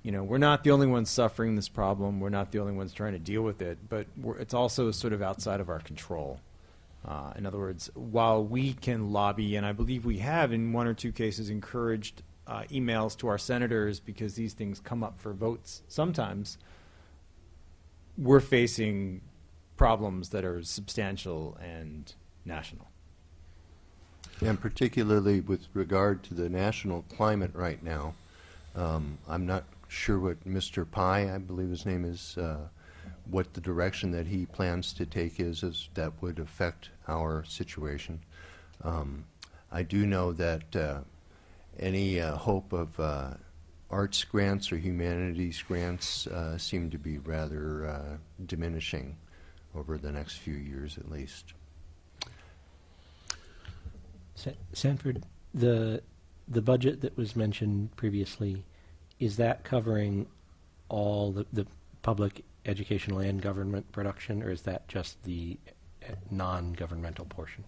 we're not the only ones suffering this problem. We're not the only ones trying to deal with it, but it's also sort of outside of our control. In other words, while we can lobby, and I believe we have in one or two cases encouraged emails to our senators because these things come up for votes sometimes, we're facing problems that are substantial and national. And particularly with regard to the national climate right now, I'm not sure what Mr. Pai, I believe his name is, what the direction that he plans to take is that would affect our situation. I do know that any hope of arts grants or humanities grants seem to be rather diminishing over the next few years at least. Sanford, the budget that was mentioned previously, is that covering all the public educational and government production, or is that just the non-governmental portion?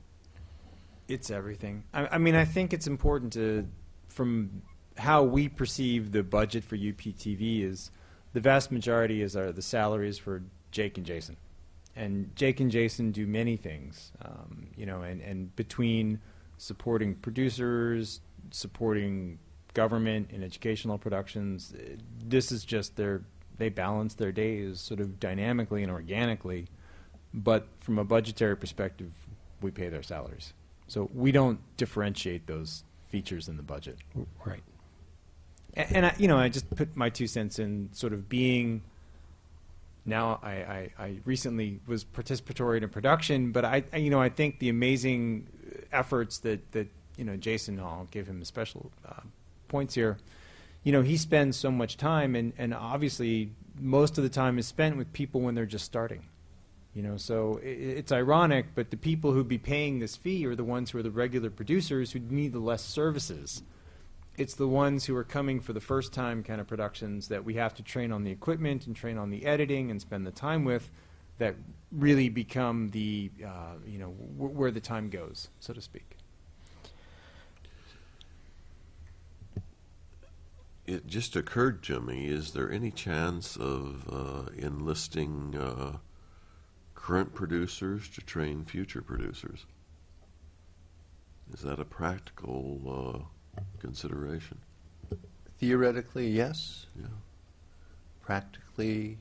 It's everything. I mean, I think it's important to, from how we perceive the budget for UPTV, is the vast majority are the salaries for Jake and Jason. And Jake and Jason do many things, and between supporting producers, supporting government and educational productions, this is just they balance their days sort of dynamically and organically, but from a budgetary perspective, we pay their salaries. So we don't differentiate those features in the budget. Right. And I just put my 2 cents in sort of being, now I recently was participatory in production, but I think the amazing efforts that Jason, I'll give him special points here. He spends so much time, and obviously most of the time is spent with people when they're just starting. So it's ironic, but the people who'd be paying this fee are the ones who are the regular producers who need the less services. It's the ones who are coming for the first time kind of productions that we have to train on the equipment and train on the editing and spend the time with, that really become the, where the time goes, so to speak. It just occurred to me, is there any chance of enlisting current producers to train future producers? Is that a practical consideration? Theoretically, yes. Yeah. Practically,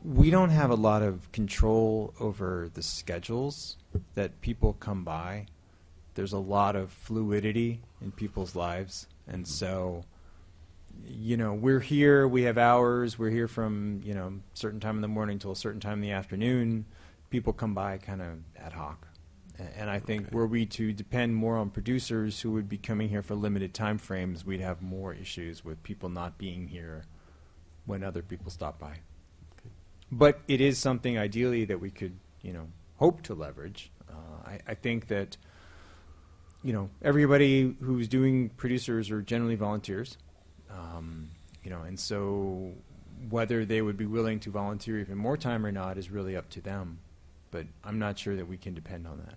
we don't have a lot of control over the schedules that people come by. There's a lot of fluidity in people's lives, and so we're here, we have hours, we're here from, certain time in the morning till a certain time in the afternoon. People come by kind of ad hoc. And I think were we to depend more on producers who would be coming here for limited time frames, we'd have more issues with people not being here when other people stop by. But it is something ideally that we could, hope to leverage. I think that, everybody who's doing producers are generally volunteers. And so whether they would be willing to volunteer even more time or not is really up to them. But I'm not sure that we can depend on that.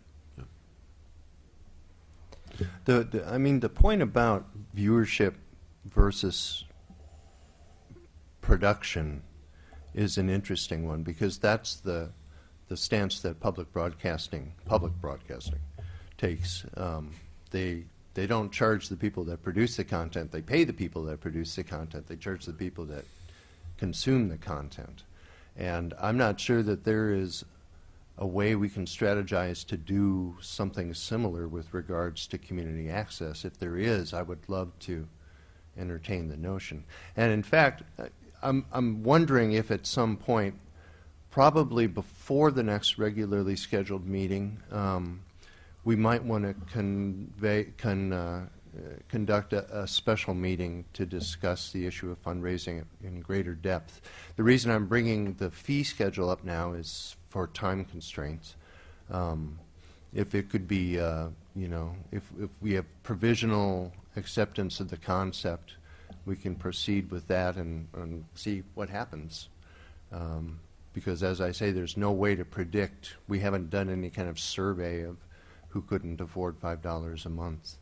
The point about viewership versus production is an interesting one, because that's the stance that public broadcasting takes. They don't charge the people that produce the content. They pay the people that produce the content. They charge the people that consume the content. And I'm not sure that there is a way we can strategize to do something similar with regards to community access. If there is, I would love to entertain the notion. And in fact, I'm wondering if at some point, probably before the next regularly scheduled meeting, we might want to conduct a special meeting to discuss the issue of fundraising in greater depth. The reason I'm bringing the fee schedule up now is for time constraints. If it could be, if we have provisional acceptance of the concept, we can proceed with that and see what happens. Because as I say, there's no way to predict. We haven't done any kind of survey of who couldn't afford $5 a month.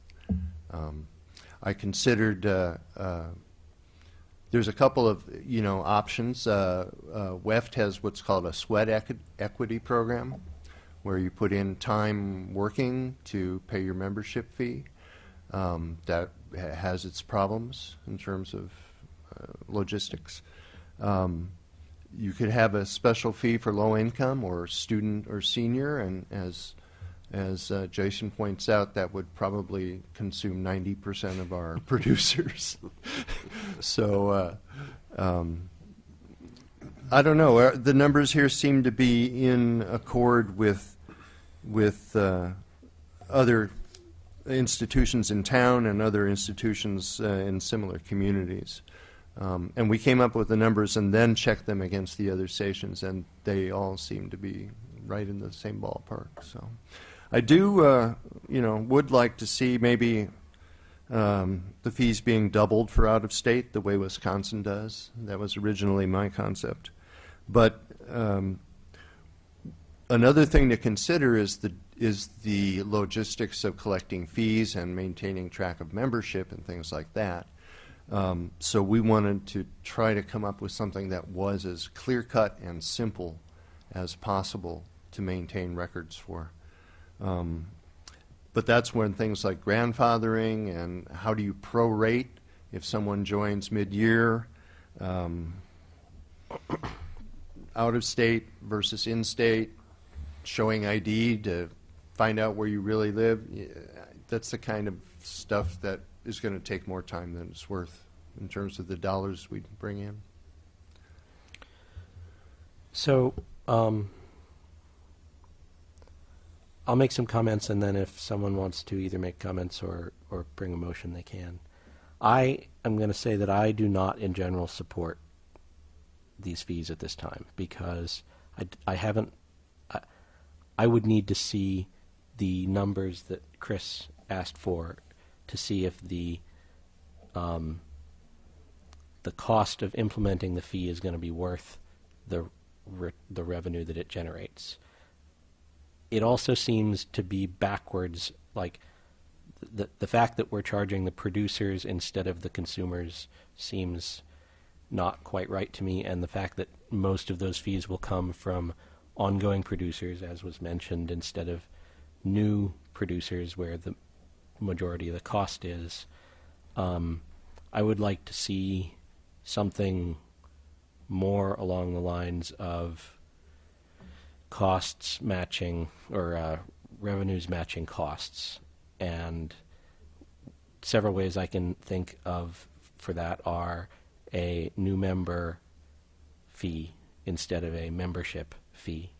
I considered there's a couple of options. WEFT has what's called a sweat equity program, where you put in time working to pay your membership fee. That has its problems in terms of logistics. You could have a special fee for low income or student or senior, and as Jason points out, that would probably consume 90% of our producers. So I don't know. The numbers here seem to be in accord with other institutions in town and other institutions in similar communities. And we came up with the numbers and then checked them against the other stations, and they all seem to be right in the same ballpark. So I do, would like to see maybe the fees being doubled for out of state, the way Wisconsin does. That was originally my concept. But another thing to consider is the logistics of collecting fees and maintaining track of membership and things like that. So we wanted to try to come up with something that was as clear-cut and simple as possible to maintain records for. But that's when things like grandfathering and how do you prorate if someone joins mid-year, out of state versus in-state, showing ID to find out where you really live. That's the kind of stuff that is going to take more time than it's worth in terms of the dollars we bring in. So I'll make some comments, and then if someone wants to either make comments or bring a motion, they can. I am going to say that I do not, in general, support these fees at this time, because I would need to see the numbers that Chris asked for to see if the cost of implementing the fee is going to be worth the revenue that it generates. It also seems to be backwards, like the fact that we're charging the producers instead of the consumers seems not quite right to me, and the fact that most of those fees will come from ongoing producers, as was mentioned, instead of new producers where the majority of the cost is. I would like to see something more along the lines of costs matching, or revenues matching costs, and several ways I can think of for that are a new member fee instead of a membership fee.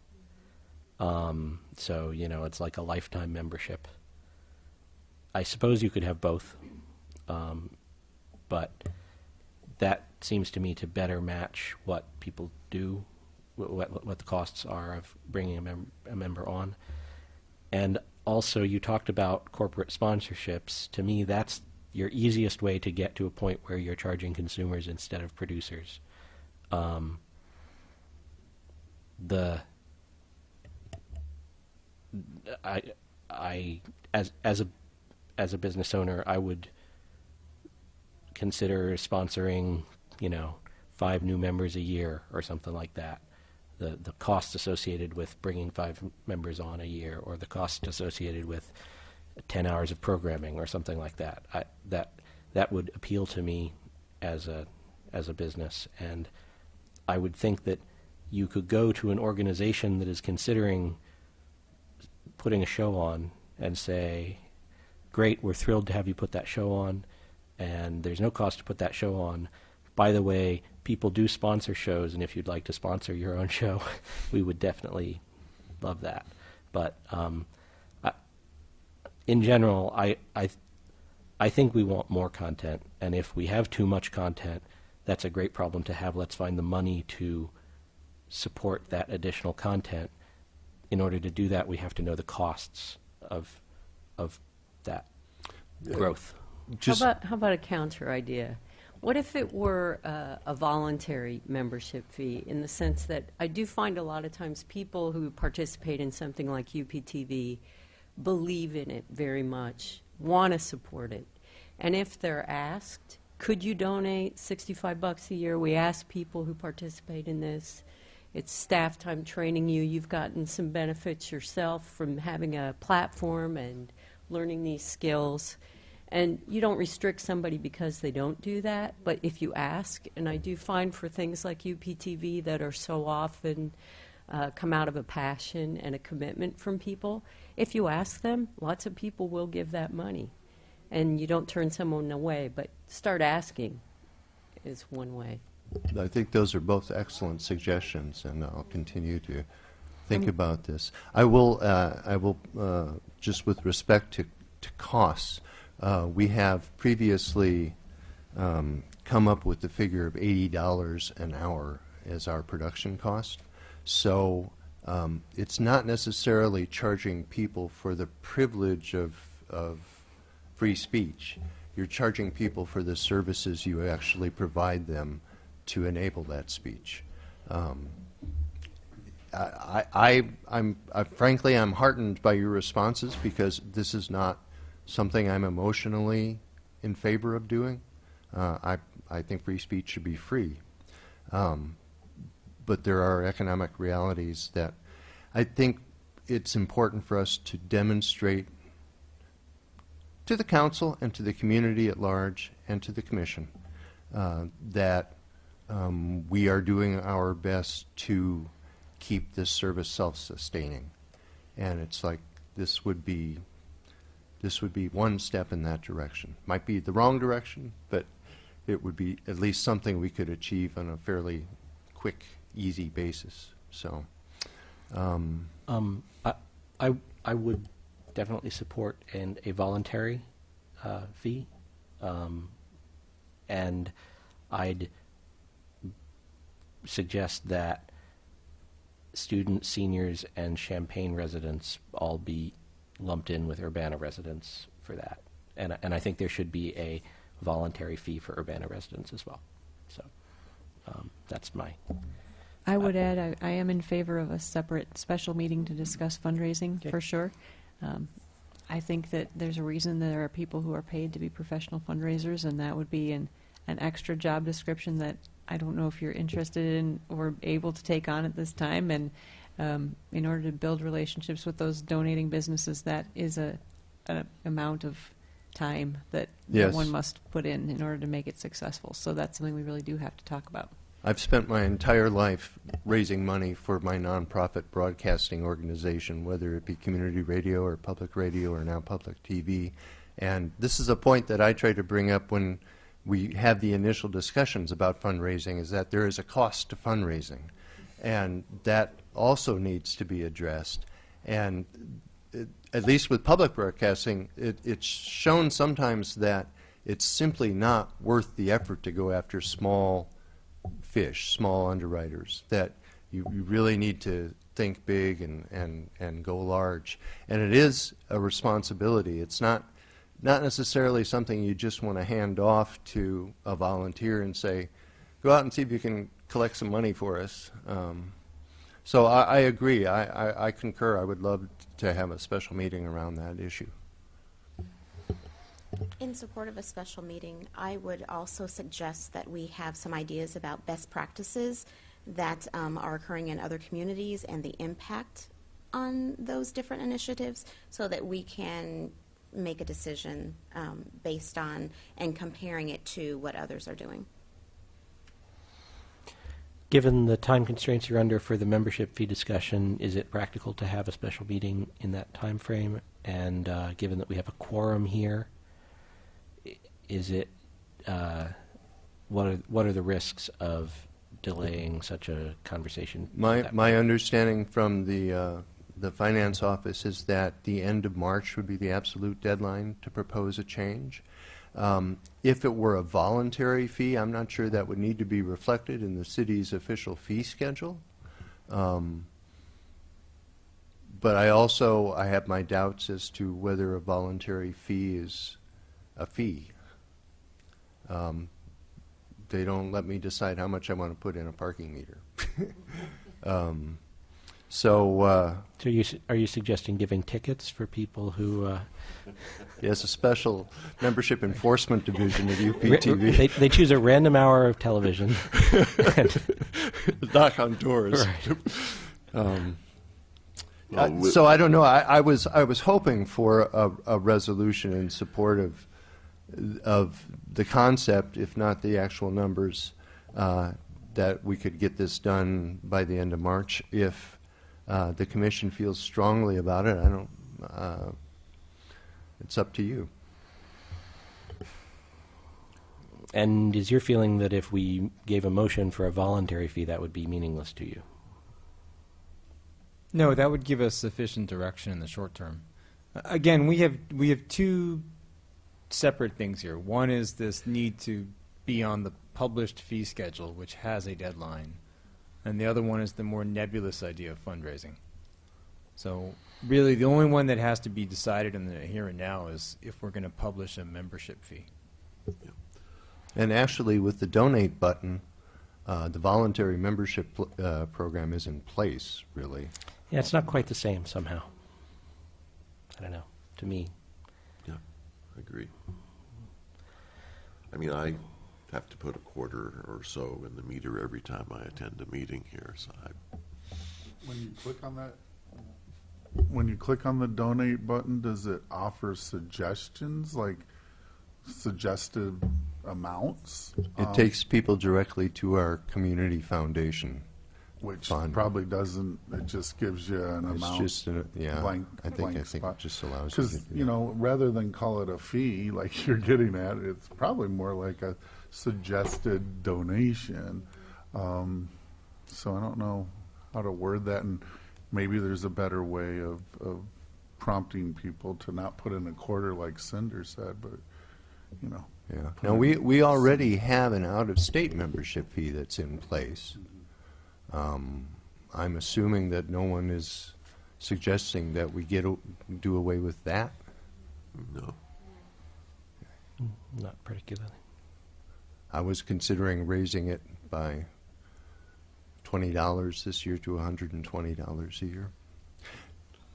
So, it's like a lifetime membership. I suppose you could have both, but that seems to me to better match what people do, what the costs are of bringing a member on. And also, you talked about corporate sponsorships. To me, that's your easiest way to get to a point where you're charging consumers instead of producers. As a business owner, I would consider sponsoring, 5 new members a year or something like that. The cost associated with bringing 5 members on a year, or the cost associated with 10 hours of programming or something like that. That would appeal to me as a business, and I would think that you could go to an organization that is considering putting a show on and say, great, we're thrilled to have you put that show on, and there's no cost to put that show on. By the way, people do sponsor shows, and if you'd like to sponsor your own show, we would definitely love that. But in general, I think we want more content, and if we have too much content, that's a great problem to have. Let's find the money to support that additional content. In order to do that, we have to know the costs of that growth. How about a counter idea? What if it were a voluntary membership fee, in the sense that I do find a lot of times people who participate in something like UPTV believe in it very much, want to support it. And if they're asked, could you donate $65 a year? We ask people who participate in this. It's staff time training you. You've gotten some benefits yourself from having a platform and learning these skills. And you don't restrict somebody because they don't do that, but if you ask, and I do find for things like UPTV that are so often come out of a passion and a commitment from people, if you ask them, lots of people will give that money. And you don't turn someone away, but start asking is one way. I think those are both excellent suggestions, and I'll continue to think about this. I will just with respect to costs, we have previously come up with the figure of $80 an hour as our production cost. So it's not necessarily charging people for the privilege of free speech. You're charging people for the services you actually provide them to enable that speech. Frankly, I'm heartened by your responses, because this is not something I'm emotionally in favor of doing. I think free speech should be free. But there are economic realities that I think it's important for us to demonstrate to the council and to the community at large and to the commission that we are doing our best to keep this service self-sustaining. And it's like this would be one step in that direction. Might be the wrong direction, but it would be at least something we could achieve on a fairly quick, easy basis. So, I would definitely support a voluntary fee, and I'd suggest that students, seniors, and Champaign residents all be lumped in with Urbana residents for that. And I think there should be a voluntary fee for Urbana residents as well. So that's my... I would add, I am in favor of a separate special meeting to discuss fundraising, Okay. for sure. I think that there's a reason there are people who are paid to be professional fundraisers, and that would be an extra job description that I don't know if you're interested in or able to take on at this time. And in order to build relationships with those donating businesses, that is an amount of time that Yes. one must put in order to make it successful. So that's something we really do have to talk about. I've spent my entire life raising money for my nonprofit broadcasting organization, whether it be community radio or public radio or now public TV. And this is a point that I try to bring up when we have the initial discussions about fundraising is that there is a cost to fundraising, and that also needs to be addressed. And at least with public broadcasting, it's shown sometimes that it's simply not worth the effort to go after small fish, small underwriters, that you really need to think big and go large. And it is a responsibility. It's not necessarily something you just want to hand off to a volunteer and say, go out and see if you can collect some money for us. So I agree. I concur. I would love to have a special meeting around that issue. In support of a special meeting, I would also suggest that we have some ideas about best practices that are occurring in other communities and the impact on those different initiatives so that we can make a decision based on and comparing it to what others are doing. Given the time constraints you're under for the membership fee discussion, is it practical to have a special meeting in that time frame? And given that we have a quorum here, is it what are the risks of delaying such a conversation? My understanding from the finance office is that the end of March would be the absolute deadline to propose a change. If it were a voluntary fee, I'm not sure that would need to be reflected in the city's official fee schedule. But I have my doubts as to whether a voluntary fee is a fee. They don't let me decide how much I want to put in a parking meter. So are you suggesting giving tickets for people who... Yes, a special membership enforcement division at UPTV. They choose a random hour of television. Knock on doors. Right. So I don't know. I was hoping for a resolution in support of the concept, if not the actual numbers, that we could get this done by the end of March. If the commission feels strongly about it, I don't. It's up to you. And is your feeling that if we gave a motion for a voluntary fee, that would be meaningless to you? No, that would give us sufficient direction in the short term. Again, we have two separate things here. One is this need to be on the published fee schedule, which has a deadline, and the other one is the more nebulous idea of fundraising. So really the only one that has to be decided in the here and now is if we're going to publish a membership fee. And actually with the donate button, the voluntary membership program is in place, really. Yeah, it's not quite the same somehow. I don't know, to me. Yeah, I agree. I mean, I have to put a quarter or so in the meter every time I attend a meeting here. So When you click on the donate button, does it offer suggestions, like suggested amounts? It takes people directly to our community foundation. Which fund. Probably doesn't, it just gives you an amount. It's just, I think it just allows you to Because, do that. rather than call it a fee, like you're getting at, it's probably more like a suggested donation. So I don't know how to word that, and maybe there's a better way of prompting people to not put in a quarter like Cinder said, but, Yeah. Now, we already have an out-of-state membership fee that's in place. I'm assuming that no one is suggesting that we do away with that. No. Not particularly. I was considering raising it by $20 this year to $120 a year.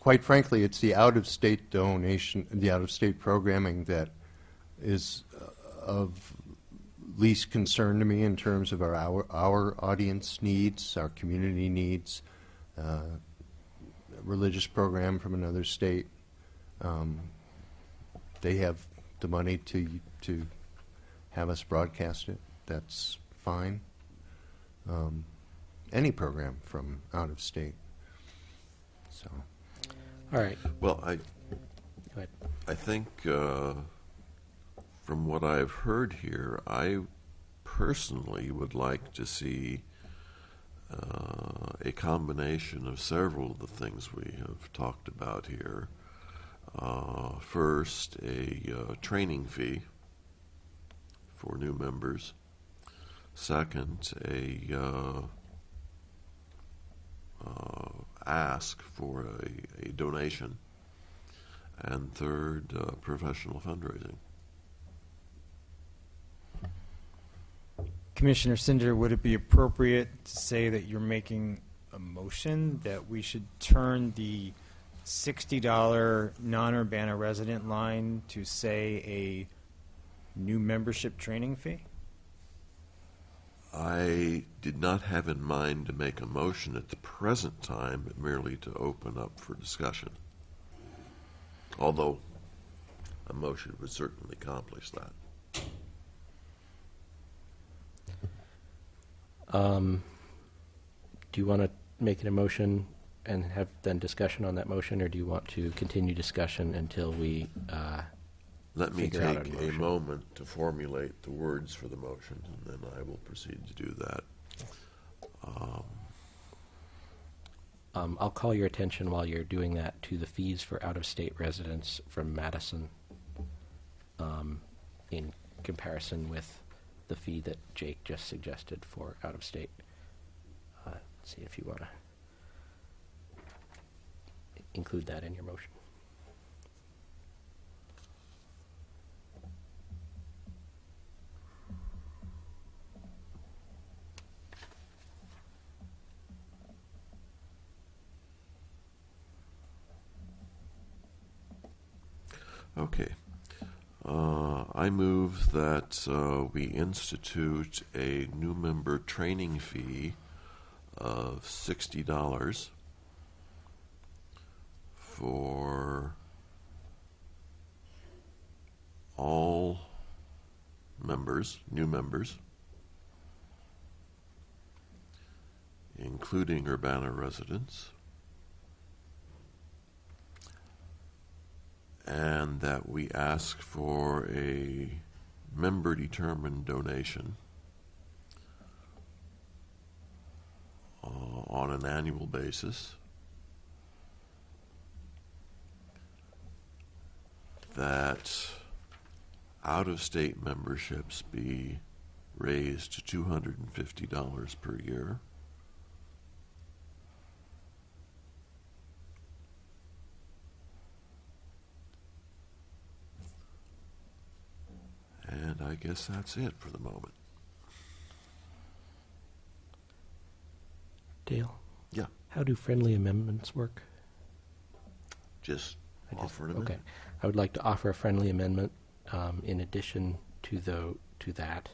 Quite frankly, it's the out-of-state donation, the out-of-state programming that is of least concern to me in terms of our audience needs, our community needs, religious program from another state. They have the money to have us broadcast it. That's fine. Any program from out of state. So. All right. Well, Go ahead. I think from what I've heard here, I personally would like to see a combination of several of the things we have talked about here. First, a training fee for new members. Second, a ask for a donation. And third, professional fundraising. Commissioner Cinder, would it be appropriate to say that you're making a motion that we should turn the $60 non-Urbana resident line to, say, a new membership training fee? I did not have in mind to make a motion at the present time, but merely to open up for discussion. Although a motion would certainly accomplish that. Do you want to make an motion and have then discussion on that motion, or do you want to continue discussion until we Let me figure out take a moment to formulate the words for the motion, and then I will proceed to do that. I'll call your attention while you're doing that to the fees for out-of-state residents from Madison in comparison with the fee that Jake just suggested for out-of-state. See if you want to include that in your motion. Okay. I move that we institute a new member training fee of $60 for all members, new members, including Urbana residents, and that we ask for a member-determined donation on an annual basis, that out-of-state memberships be raised to $250 per year, and I guess that's it for the moment. Dale? Yeah. How do friendly amendments work? Just offer an amendment. Okay. I would like to offer a friendly amendment in addition to that.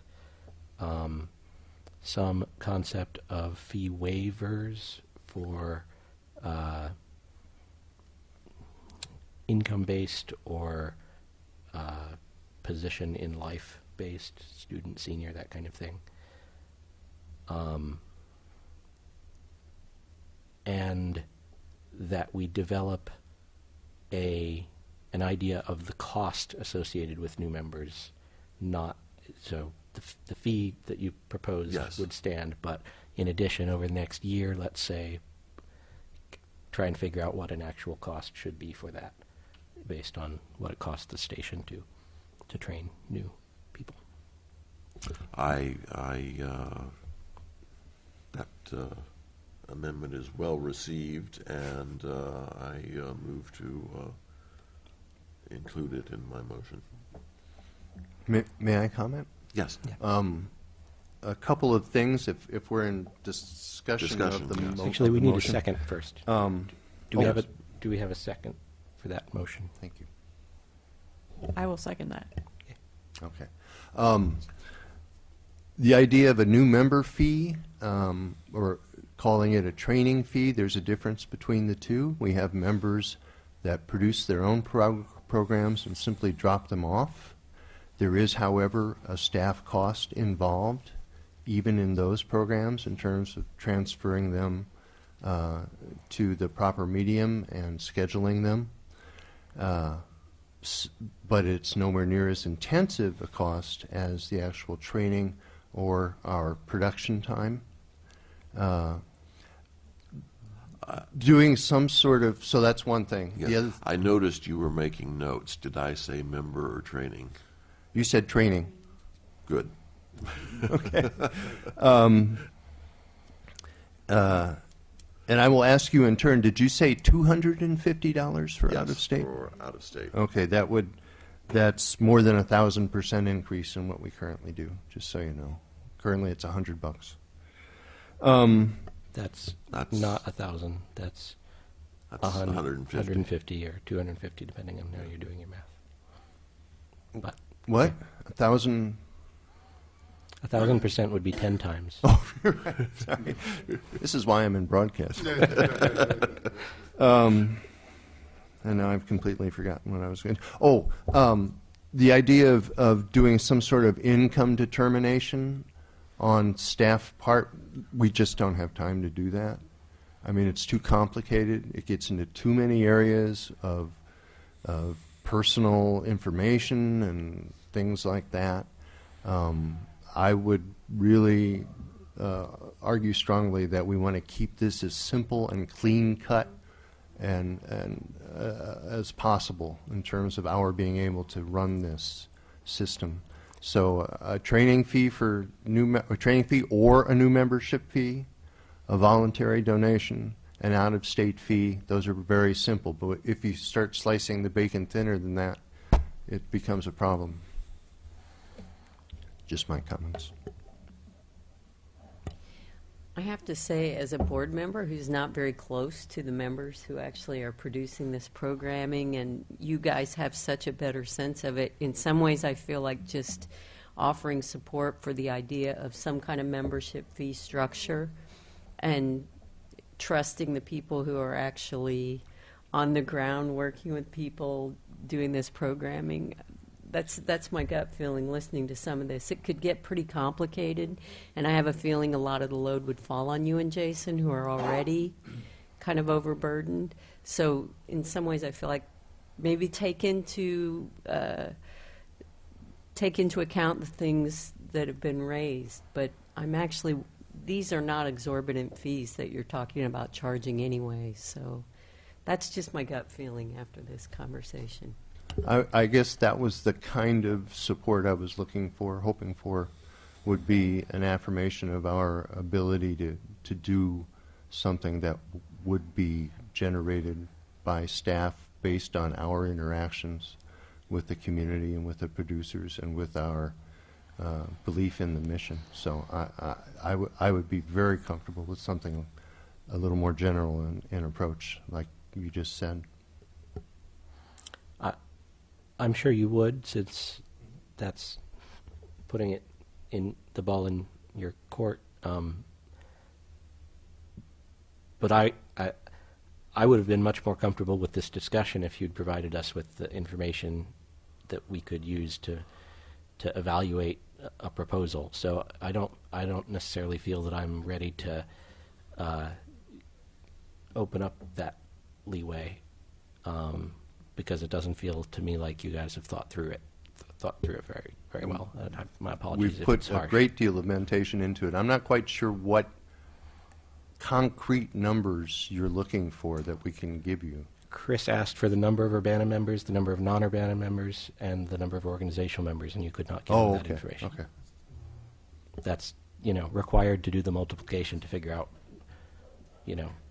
Some concept of fee waivers for income-based or position in life-based, student, senior, that kind of thing. And that we develop an idea of the cost associated with new members, not so the fee that you propose Yes. would stand, but in addition, over the next year, let's say, try and figure out what an actual cost should be for that, based on what it costs the station to train new people. That amendment is well received, and I move to include it in my motion. May I comment? Yes. A couple of things, if we're in discussion of the yes. motion. Actually, we need a second first. Do we yes. have a second for that motion? Thank you. I will second that. Okay. The idea of a new member fee, or calling it a training fee, there's a difference between the two. We have members that produce their own programs and simply drop them off. There is, however, a staff cost involved, even in those programs, in terms of transferring them to the proper medium and scheduling them. but it's nowhere near as intensive a cost as the actual training or our production time. Doing some sort of, so that's one thing. Yeah. The other, I noticed you were making notes. Did I say member or training? you said training. Good. Okay. And I will ask you in turn, did you say $250 for out of state? For out of state. Okay, that's more than 1,000% increase in what we currently do, just so you know. Currently it's $100. That's not 1,000. That's 150. 150 or 250, depending on how you're doing your math. But what? 1,000? 1,000% would be 10 times. Oh, right. Sorry. This is why I'm in broadcast. And now I've completely forgotten what I was going to. Oh, the idea of doing some sort of income determination on staff part, we just don't have time to do that. I mean, it's too complicated. It gets into too many areas of personal information and things like that. I would really argue strongly that we want to keep this as simple and clean cut and as possible in terms of our being able to run this system. So a training fee for a training fee or a new membership fee, a voluntary donation, an out-of-state fee. Those are very simple. But if you start slicing the bacon thinner than that, it becomes a problem. Just my comments. I have to say, as a board member who's not very close to the members who actually are producing this programming, and you guys have such a better sense of it, in some ways I feel like just offering support for the idea of some kind of membership fee structure and trusting the people who are actually on the ground working with people doing this programming. That's my gut feeling listening to some of this. It could get pretty complicated, and I have a feeling a lot of the load would fall on you and Jason, who are already kind of overburdened. So in some ways I feel like maybe take into account the things that have been raised. But these are not exorbitant fees that you're talking about charging anyway. So that's just my gut feeling after this conversation. I guess that was the kind of support I was looking for, hoping for, would be an affirmation of our ability to do something that would be generated by staff based on our interactions with the community and with the producers and with our belief in the mission. So I would be very comfortable with something a little more general in approach, like you just said. I'm sure you would, since that's putting it in the ball in your court. But I would have been much more comfortable with this discussion if you'd provided us with the information that we could use to evaluate a proposal. So I don't necessarily feel that I'm ready to open up that leeway. Because it doesn't feel to me like you guys have thought through it very, very well. My apologies. We've if put it's a harsh. great deal of meditation into it. I'm not quite sure what concrete numbers you're looking for that we can give you. Chris asked for the number of Urbana members, the number of non-Urbana members, and the number of organizational members, and you could not give him that information. Okay. That's required to do the multiplication to figure out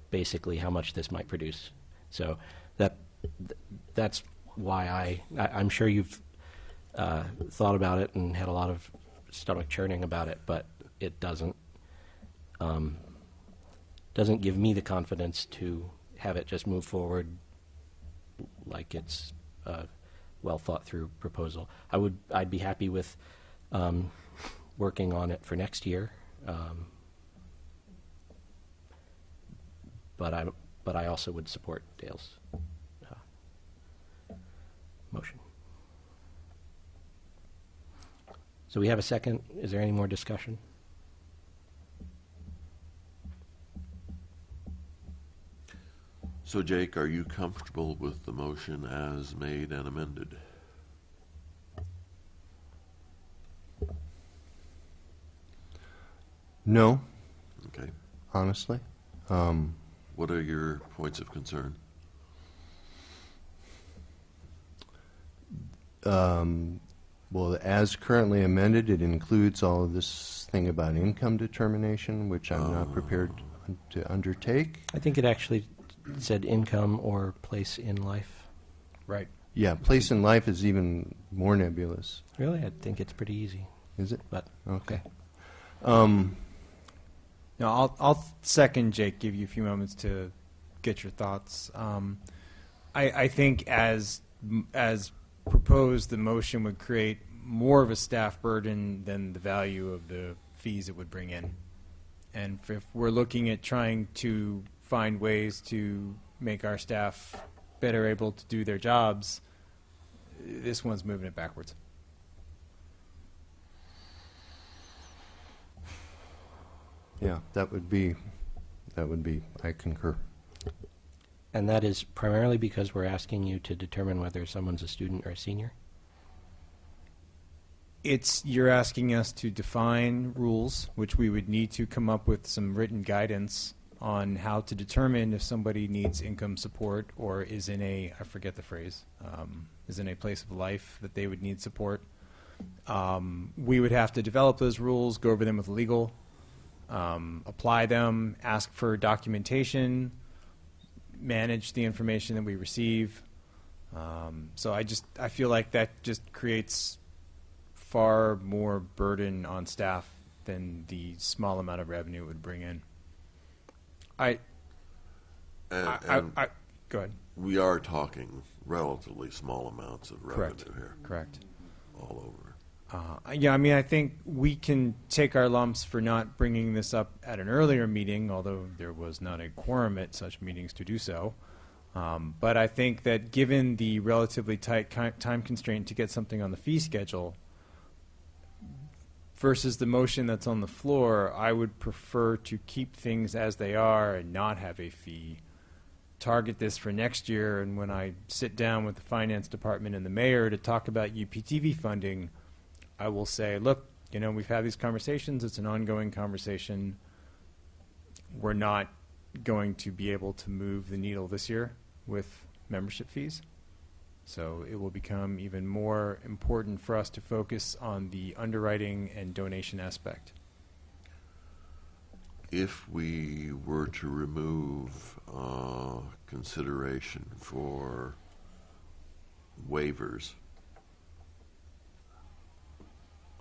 basically how much this might produce. So that's why I'm sure you've thought about it and had a lot of stomach churning about it, but it doesn't give me the confidence to have it just move forward like it's a well thought through proposal. I'd be happy with working on it for next year, but I also would support Dale's motion. So we have a second. Is there any more discussion? So, Jake, are you comfortable with the motion as made and amended? No. Okay. Honestly. What are your points of concern? Well, as currently amended, it includes all of this thing about income determination, which I'm not prepared to undertake. I think it actually said income or place in life. Right. Yeah, place in life is even more nebulous. Really? I think it's pretty easy. Is it? But okay. No, I'll second Jake. Give you a few moments to get your thoughts. I think as proposed, the motion would create more of a staff burden than the value of the fees it would bring in. And if we're looking at trying to find ways to make our staff better able to do their jobs, this one's moving it backwards. Yeah, that would be, I concur. And that is primarily because we're asking you to determine whether someone's a student or a senior? You're asking us to define rules, which we would need to come up with some written guidance on how to determine if somebody needs income support or is in a, I forget the phrase, is in a place of life that they would need support. We would have to develop those rules, go over them with legal, apply them, ask for documentation, manage the information that we receive. So I feel like that just creates far more burden on staff than the small amount of revenue it would bring in. I go ahead. We are talking relatively small amounts of revenue here. Correct. All over. Yeah, I mean, I think we can take our lumps for not bringing this up at an earlier meeting, although there was not a quorum at such meetings to do so. But I think that given the relatively tight time constraint to get something on the fee schedule versus the motion that's on the floor, I would prefer to keep things as they are and not have a fee. Target this for next year, and when I sit down with the finance department and the mayor to talk about UPTV funding, I will say, look, we've had these conversations. It's an ongoing conversation. We're not going to be able to move the needle this year with membership fees. So it will become even more important for us to focus on the underwriting and donation aspect. If we were to remove consideration for waivers,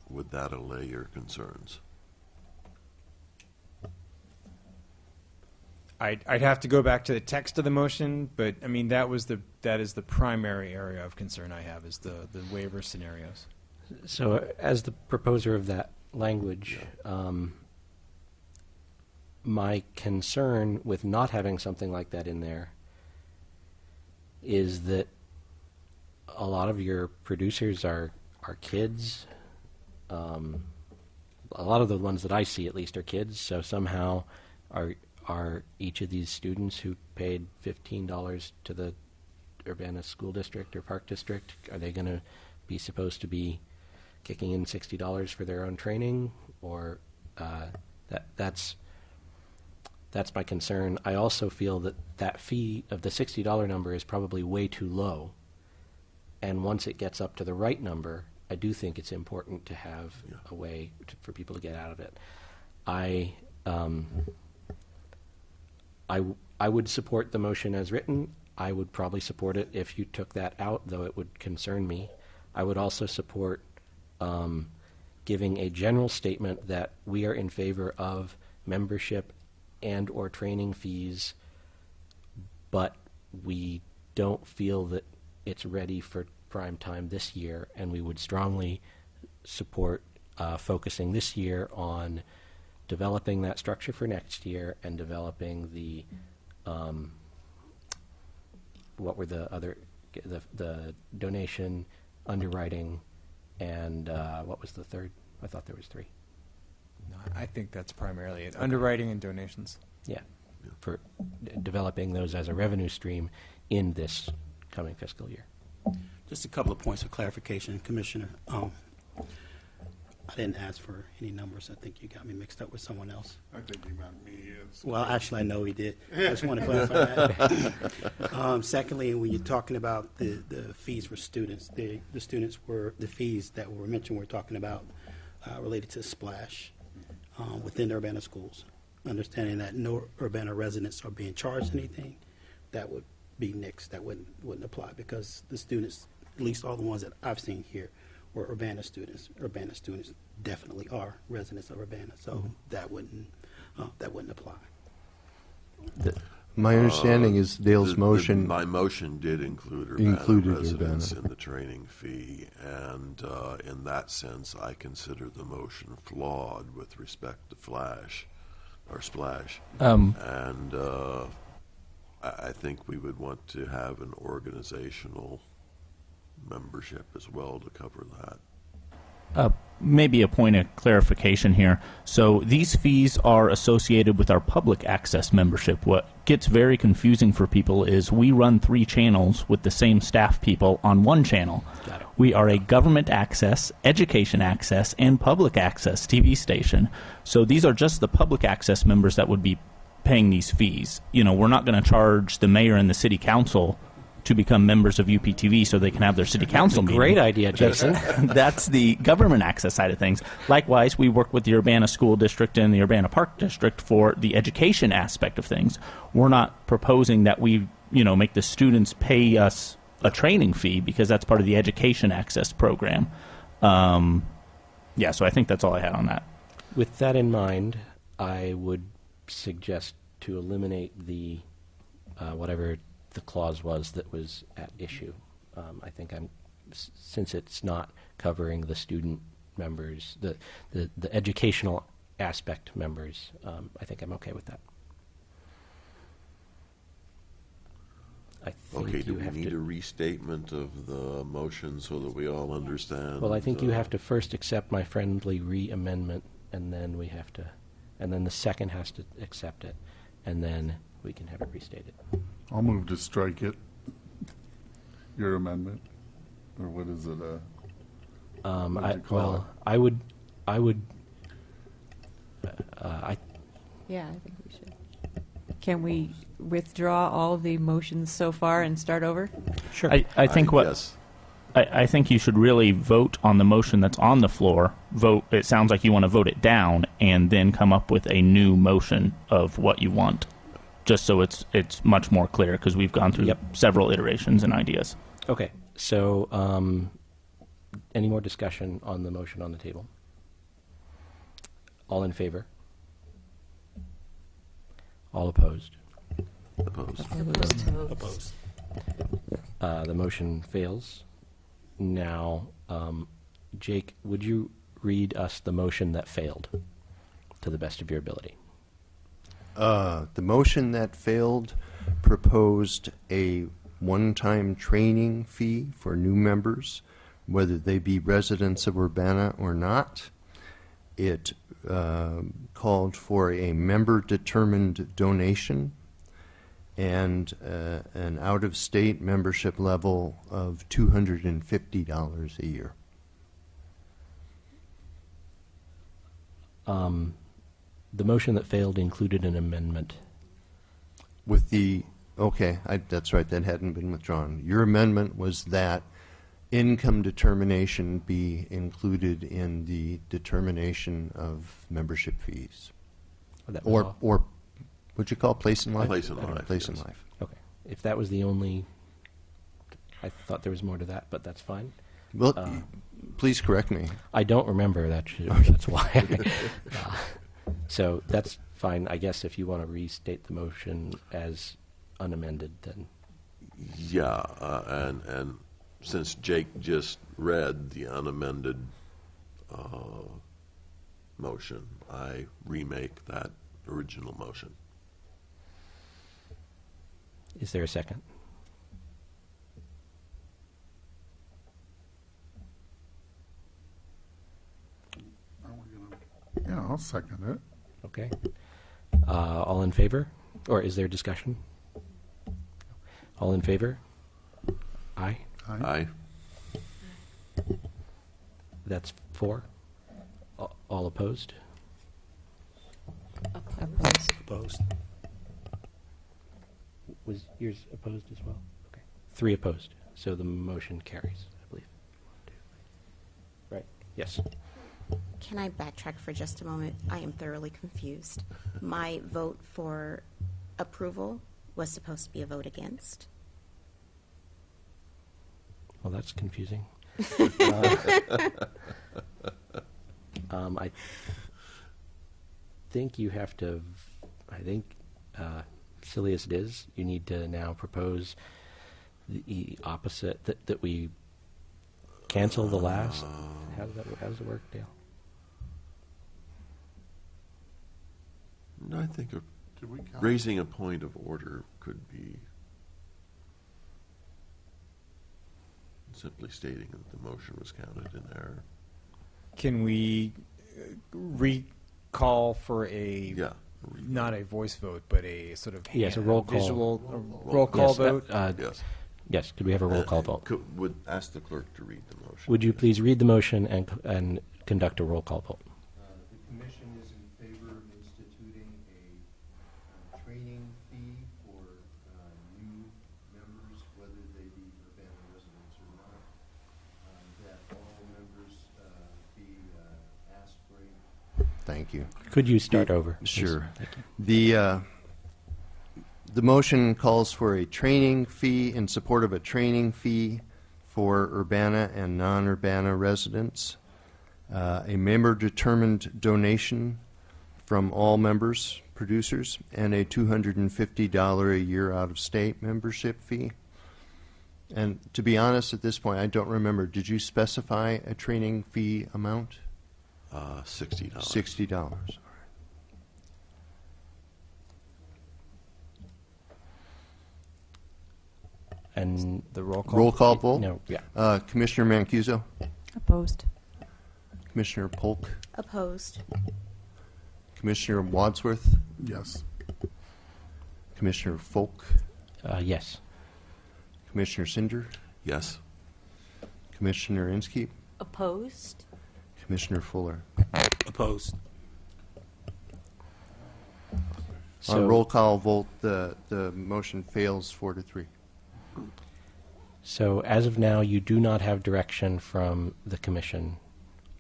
would that allay your concerns? I'd have to go back to the text of the motion, but I mean that is the primary area of concern I have is the waiver scenarios. So, as the proposer of that language, my concern with not having something like that in there is that a lot of your producers are kids. A lot of the ones that I see, at least, are kids. So somehow, are each of these students who paid $15 to the Urbana School District or Park District, are they going to be supposed to be kicking in $60 for their own training? Or that's my concern. I also feel that fee of the $60 number is probably way too low. And once it gets up to the right number, I do think it's important to have a way for people to get out of it. I would support the motion as written. I would probably support it if you took that out, though it would concern me. I would also support giving a general statement that we are in favor of membership and or training fees, but we don't feel that it's ready for prime time this year, and we would strongly support focusing this year on developing that structure for next year and developing the what were the other the donation, underwriting, and what was the third? I thought there was three. No, I think that's primarily it. Underwriting and donations. Yeah, for developing those as a revenue stream in this coming fiscal year. Just a couple of points of clarification, Commissioner. I didn't ask for any numbers. I think you got me mixed up with someone else. I think he meant me. Well, actually, I know he did. I just want to clarify that. Secondly, when you're talking about the fees for students, the fees that were mentioned, we're talking about related to Splash within Urbana schools. Understanding that no Urbana residents are being charged anything, that would be nixed. That wouldn't apply because the students, at least all the ones that I've seen here, were Urbana students. Urbana students definitely are residents of Urbana, so that wouldn't apply. My understanding is Dale's motion. My motion did include Urbana residents in the training fee, and in that sense, I consider the motion flawed with respect to Splash. And I think we would want to have an organizational membership as well to cover that. Maybe a point of clarification here. So these fees are associated with our public access membership. What gets very confusing for people is we run 3 channels with the same staff people on one channel. We are a government access, education access, and public access TV station. So these are just the public access members that would be paying these fees. You know, we're not going to charge the mayor and the city council to become members of UPTV so they can have their city council meeting. Great idea, Jason. That's the government access side of things. Likewise, we work with the Urbana School District and the Urbana Park District for the education aspect of things. We're not proposing that we, make the students pay us a training fee because that's part of the education access program. So I think that's all I had on that. With that in mind, I would suggest to eliminate the whatever the clause was that was at issue. I think since it's not covering the student members, the educational aspect members, I think I'm okay with that. I think okay, do we need a restatement of the motion so that we all understand? Well, I think you have to first accept my friendly re-amendment, and then and then the second has to accept it, and then we can have it restated. I'll move to strike it. Your amendment, or what is it? Yeah, I think we should. Can we withdraw all the motions so far and start over? Sure. I think I think you should really vote on the motion that's on the floor. It sounds like you want to vote it down and then come up with a new motion of what you want, just so it's much more clear because we've gone through several iterations and ideas. Okay. So, any more discussion on the motion on the table? All in favor? All opposed? Opposed. Opposed. The motion fails. Now, Jake, would you read us the motion that failed to the best of your ability? The motion that failed proposed a one-time training fee for new members, whether they be residents of Urbana or not. It called for a member-determined donation and an out-of-state membership level of $250 a year. The motion that failed included an amendment. With the, that's right, that hadn't been withdrawn. Your amendment was that income determination be included in the determination of membership fees. Or what'd you call place in life? Place in life. Place in life. Okay. If that was the only, I thought there was more to that, but that's fine. Well, please correct me. I don't remember that. That's why. So that's fine. I guess if you want to restate the motion as unamended, then. Yeah, and since Jake just read the unamended motion, I remake that original motion. Is there a second? Yeah, I'll second it. Okay. All in favor? Or is there discussion? All in favor? Aye. Aye. That's 4. All opposed? Opposed. Was yours opposed as well? Okay. 3 opposed. So the motion carries, I believe. Right. Yes. Can I backtrack for just a moment? I am thoroughly confused. My vote for approval was supposed to be a vote against. Well, that's confusing. I think you have to, silly as it is, you need to now propose the opposite, that we cancel the last. How does it work, Dale? No, I think Did we count? raising a point of order could be simply stating that the motion was counted in error. Can we recall for a, Yeah. not a voice vote, but a sort of Yes, a roll call. visual roll call Yes, vote? Yes. Yes, could we have a roll call vote? Would ask the clerk to read the motion. Would you please read the motion and conduct a roll call vote? The commission is in favor of instituting a training fee for new members, whether they be Urbana residents or not, that all members be asked for a... Thank you. Could you start over? Please? Sure. Thank you. The motion calls for a training fee in support of a training fee for Urbana and non-Urbana residents, a member-determined donation from all members, producers, and a $250 a year out-of-state membership fee. And to be honest, at this point, I don't remember. Did you specify a training fee amount? $60. $60. And the roll call? Roll call vote? No, yeah. Commissioner Mancuso? Opposed. Commissioner Polk? Opposed. Commissioner Wadsworth? Yes. Commissioner Folk? Yes. Commissioner Cinder? Yes. Commissioner Inskeep? Opposed? Commissioner Fuller? Opposed. On roll call vote, the motion fails 4-3. So as of now, you do not have direction from the commission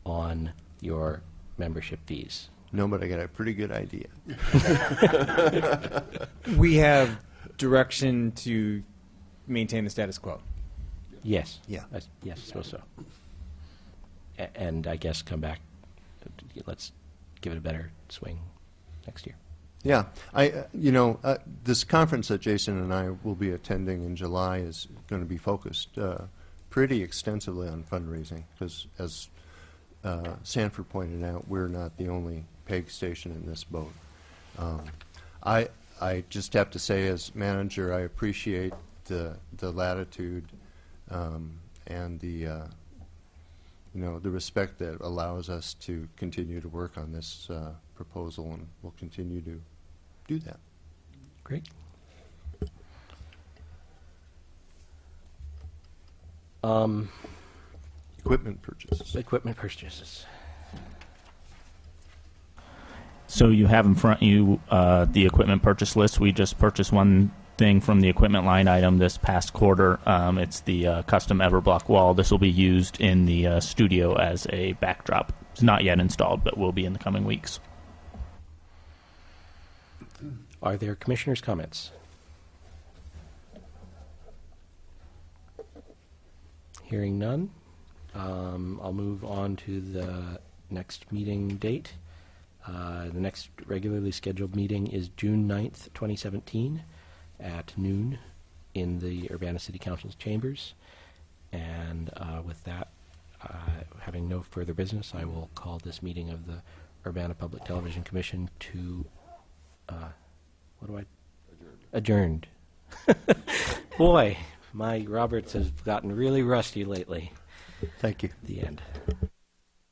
on your membership fees. No, but I got a pretty good idea. We have direction to maintain the status quo. Yes. Yeah. Yes, I suppose so. And I guess come back, let's give it a better swing next year. Yeah, this conference that Jason and I will be attending in July is going to be focused pretty extensively on fundraising because, as Sanford pointed out, we're not the only peg station in this boat. I just have to say, as manager, I appreciate the latitude and the respect that allows us to continue to work on this proposal, and we'll continue to do that. Great. Equipment purchases. Equipment purchases. So you have in front of you the equipment purchase list. We just purchased one thing from the equipment line item this past quarter. It's the custom Everblock wall. This will be used in the studio as a backdrop. It's not yet installed, but will be in the coming weeks. Are there commissioners' comments? Hearing none, I'll move on to the next meeting date. The next regularly scheduled meeting is June 9th, 2017 at noon in the Urbana City Council's chambers. And with that, having no further business, I will call this meeting of the Urbana Public Television Commission to adjourned. Boy, my Roberts has gotten really rusty lately. Thank you. The end.